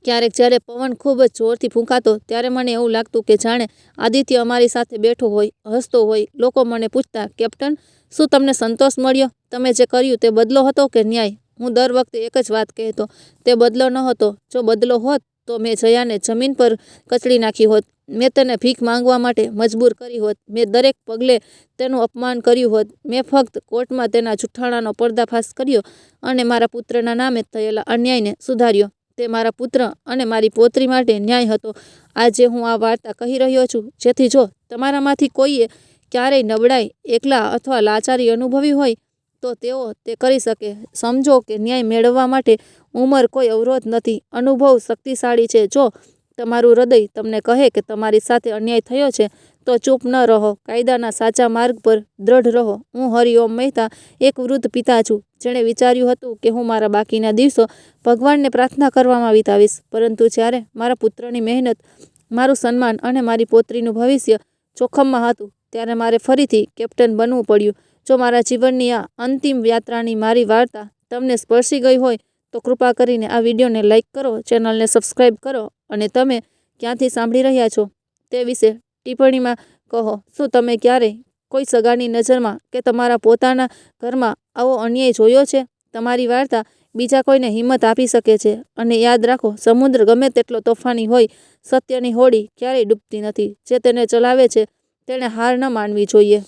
ક્યારેક જ્યારે પવન ખૂબ જ જોરથી ફૂંકાતો ત્યારે મને એવું લાગતું કે જાણે આદિત્ય અમારી સાથે બેઠો હોય, હસતો હોય. લોકો મને પૂછતા, કેપ્ટન, શું તમને સંતોષ મળ્યો? તમે જે કર્યું તે બદલો હતો કે ન્યાય? હું દર વખતે એક જ વાત કહેતો, તે બદલો ન હતો. જો બદલો હોત તો મેં જયાને જમીન પર કચડી નાખી હોત. મેં તેને ભીખ માંગવા માટે મજબૂર કરી હોત. મેં દરેક પગલે તેનું અપમાન કર્યું હોત. મેં ફક્ત કોર્ટમાં તેના જૂઠાણાનો પર્દાફાશ કર્યો અને મારા પુત્રના નામે થયેલા અન્યાયને સુધાર્યો. તે મારા પુત્ર અને મારી પૌત્રી માટે ન્યાય હતો. આજે હું આ વાર્તા કહી રહ્યો છું જેથી જો તમારામાંથી કોઈએ ક્યારેય નબળાઈ, એકલા અથવા લાચારી અનુભવી હોય તો તેઓ તે કરી શકે. સમજો કે ન્યાય મેળવવા માટે ઉંમર કોઈ અવરોધ નથી. અનુભવ શક્તિશાળી છે. જો તમારું હૃદય તમને કહે કે તમારી સાથે અન્યાય થયો છે તો ચૂપ ન રહો. કાયદાના સાચા માર્ગ પર દ્રઢ રહો. હું હરિઓમ મહેતા, એક વૃદ્ધ પિતા છું જેણે વિચાર્યું હતું કે હું મારા બાકીના દિવસો ભગવાનને પ્રાર્થના કરવામાં વિતાવીશ. પરંતુ જ્યારે મારા પુત્રની મહેનત, મારું સન્માન અને મારી પૌત્રીનું ભવિષ્ય જોખમમાં હતું ત્યારે મારે ફરીથી કેપ્ટન બનવું પડ્યું. જો મારા જીવનની આ અંતિમ યાત્રાની મારી વાર્તા તમને સ્પર્શી ગઈ હોય તો કૃપા કરીને આ વિડીયોને લાઇક કરો, ચેનલને સબસ્ક્રાઈબ કરો અને તમે ક્યાંથી સાંભળી રહ્યા છો તે વિશે ટિપ્પણીમાં કહો. શું તમે ક્યારેય કોઈ સગાની નજરમાં કે તમારા પોતાના ઘરમાં આવો અન્યાય જોયો છે? તમારી વાર્તા બીજા કોઈને હિંમત આપી શકે છે. અને યાદ રાખો, સમુદ્ર ગમે તેટલો તોફાની હોય, સત્યની હોડી ક્યારેય ડૂબતી નથી. જે તેને ચલાવે છે તેણે હાર ન માનવી જોઈએ.